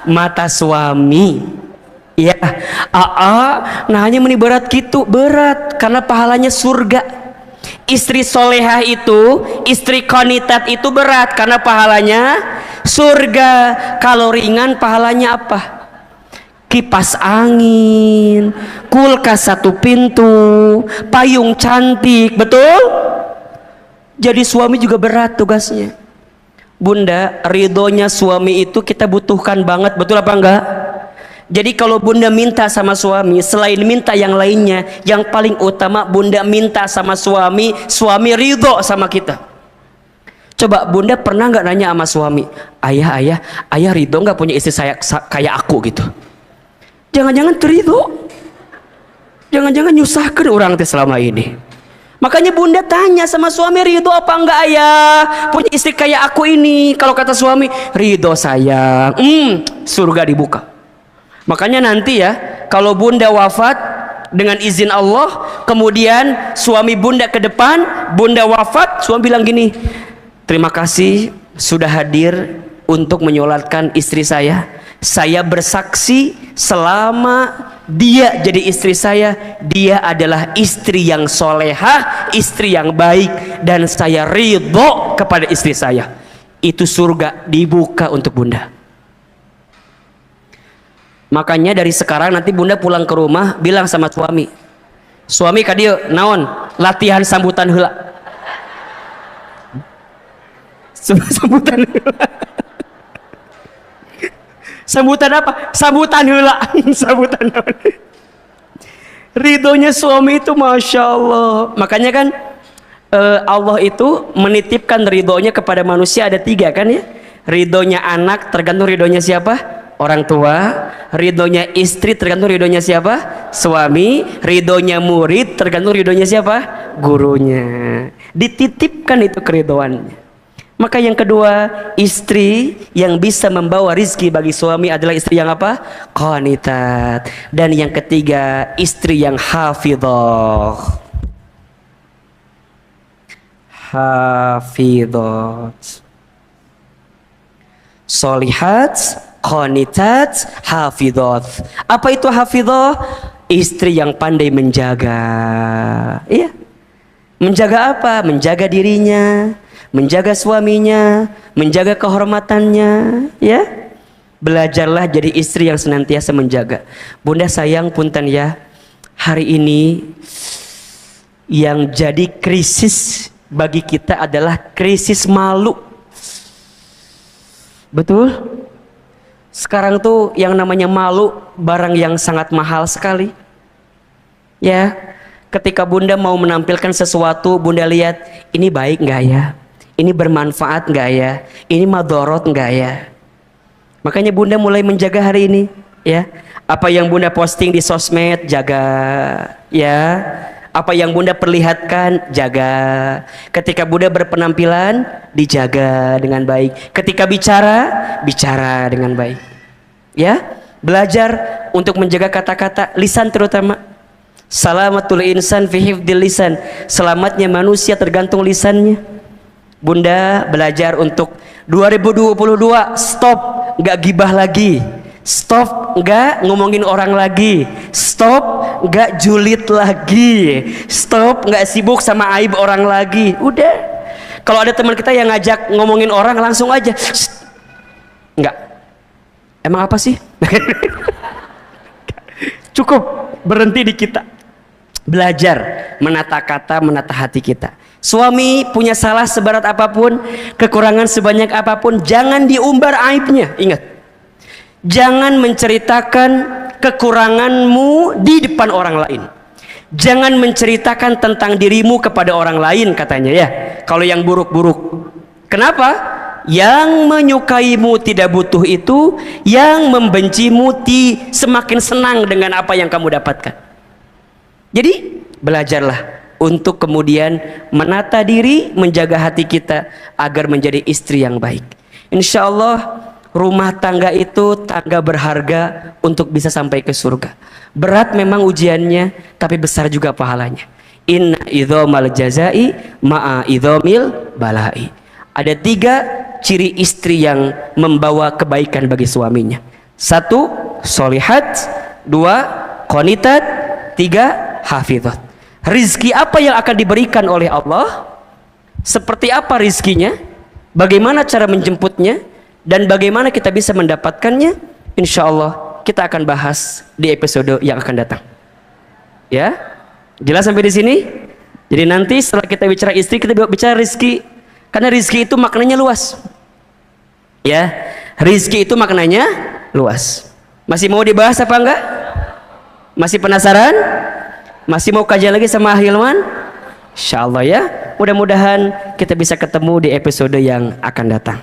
mata suami. Ya, hanya meni berat gitu, berat karena pahalanya surga. Istri solehah itu, istri qonitat itu berat karena pahalanya surga. Kalau ringan pahalanya apa? Kipas angin, kulkas 1 pintu, payung cantik, betul? Jadi suami juga berat tugasnya. Bunda, ridhonya suami itu kita butuhkan banget, betul apa enggak? Jadi kalau bunda minta sama suami, selain minta yang lainnya, yang paling utama bunda minta sama suami, suami ridho sama kita. Coba bunda pernah nggak nanya sama suami, ayah ridho nggak punya istri saya kayak aku gitu? Jangan-jangan ridho, jangan-jangan nyusahkan orang teh selama ini. Makanya bunda tanya sama suami, ridho apa enggak ayah punya istri kayak aku ini? Kalau kata suami, ridho sayang, surga dibuka. Makanya nanti ya, kalau bunda wafat dengan izin Allah, kemudian suami bunda ke depan, bunda wafat, suami bilang gini, terima kasih sudah hadir untuk menyolatkan istri saya bersaksi selama dia jadi istri saya, dia adalah istri yang solehah, istri yang baik, dan saya ridho kepada istri saya. Itu surga dibuka untuk bunda. Makanya dari sekarang nanti bunda pulang ke rumah bilang sama suami, suami kadieu naon latihan sambutan heula. Sambutan heula. Sambutan apa? Sambutan heula. Sambutan naon? Ridhonya suami itu masya Allah. Makanya kan Allah itu menitipkan ridhonya kepada manusia ada 3 kan ya. Ridhonya anak tergantung ridhonya siapa? Orang tua. Ridhonya istri tergantung ridhonya siapa? Suami. Ridhonya murid tergantung ridhonya siapa? Gurunya. Dititipkan itu keridhoannya. Maka yang kedua, istri yang bisa membawa rizki bagi suami adalah istri yang apa? Qanitat. Dan yang ketiga, istri yang hafidhah. Hafidhat, solihat, qanitat, hafidhat. Apa itu hafidhah? Istri yang pandai menjaga. Iya. Menjaga apa? Menjaga dirinya, menjaga suaminya, menjaga kehormatannya, ya. Belajarlah jadi istri yang senantiasa menjaga. Bunda sayang punten ya, hari ini yang jadi krisis bagi kita adalah krisis malu. Betul? Sekarang tuh yang namanya malu barang yang sangat mahal sekali. Ya, ketika bunda mau menampilkan sesuatu, bunda lihat ini baik nggak ya? Ini bermanfaat nggak ya? Ini madorot nggak ya? Makanya bunda mulai menjaga hari ini, ya. Apa yang bunda posting di sosmed, jaga, ya. Apa yang bunda perlihatkan, jaga. Ketika bunda berpenampilan, dijaga dengan baik. Ketika bicara, bicara dengan baik. Ya, belajar untuk menjaga kata-kata, lisan terutama. Salamatul insan fi hifdzil lisan. Selamatnya manusia tergantung lisannya. Bunda belajar untuk 2022 stop nggak gibah lagi, stop nggak ngomongin orang lagi, stop nggak julid lagi, stop nggak sibuk sama aib orang lagi. Udah, kalau ada teman kita yang ngajak ngomongin orang langsung aja nggak, emang apa sih? Cukup berhenti di kita. Belajar menata kata, menata hati kita. Suami punya salah seberat apapun, kekurangan sebanyak apapun, jangan diumbar aibnya. Ingat, jangan menceritakan kekuranganmu di depan orang lain. Jangan menceritakan tentang dirimu kepada orang lain, katanya ya. Kalau yang buruk-buruk. Kenapa? Yang menyukaimu tidak butuh itu, yang membencimu semakin senang dengan apa yang kamu dapatkan. Jadi belajarlah untuk kemudian menata diri, menjaga hati kita agar menjadi istri yang baik. Insya Allah rumah tangga itu tangga berharga untuk bisa sampai ke surga. Berat memang ujiannya, tapi besar juga pahalanya. Inna idhomal jazai ma'a idhomil balai. Ada 3 ciri istri yang membawa kebaikan bagi suaminya. 1, solihat. 2, qanitat. 3, hafidhat. Rizki apa yang akan diberikan oleh Allah? Seperti apa rizkinya? Bagaimana cara menjemputnya? Dan bagaimana kita bisa mendapatkannya? Insya Allah kita akan bahas di episode yang akan datang. Ya, jelas sampai di sini? Jadi nanti setelah kita bicara istri, kita bicara rizki. Karena rizki itu maknanya luas. Ya, rizki itu maknanya luas. Masih mau dibahas apa enggak? Masih penasaran? Masih mau kajian lagi sama Hilman? Insya Allah ya. Mudah-mudahan kita bisa ketemu di episode yang akan datang.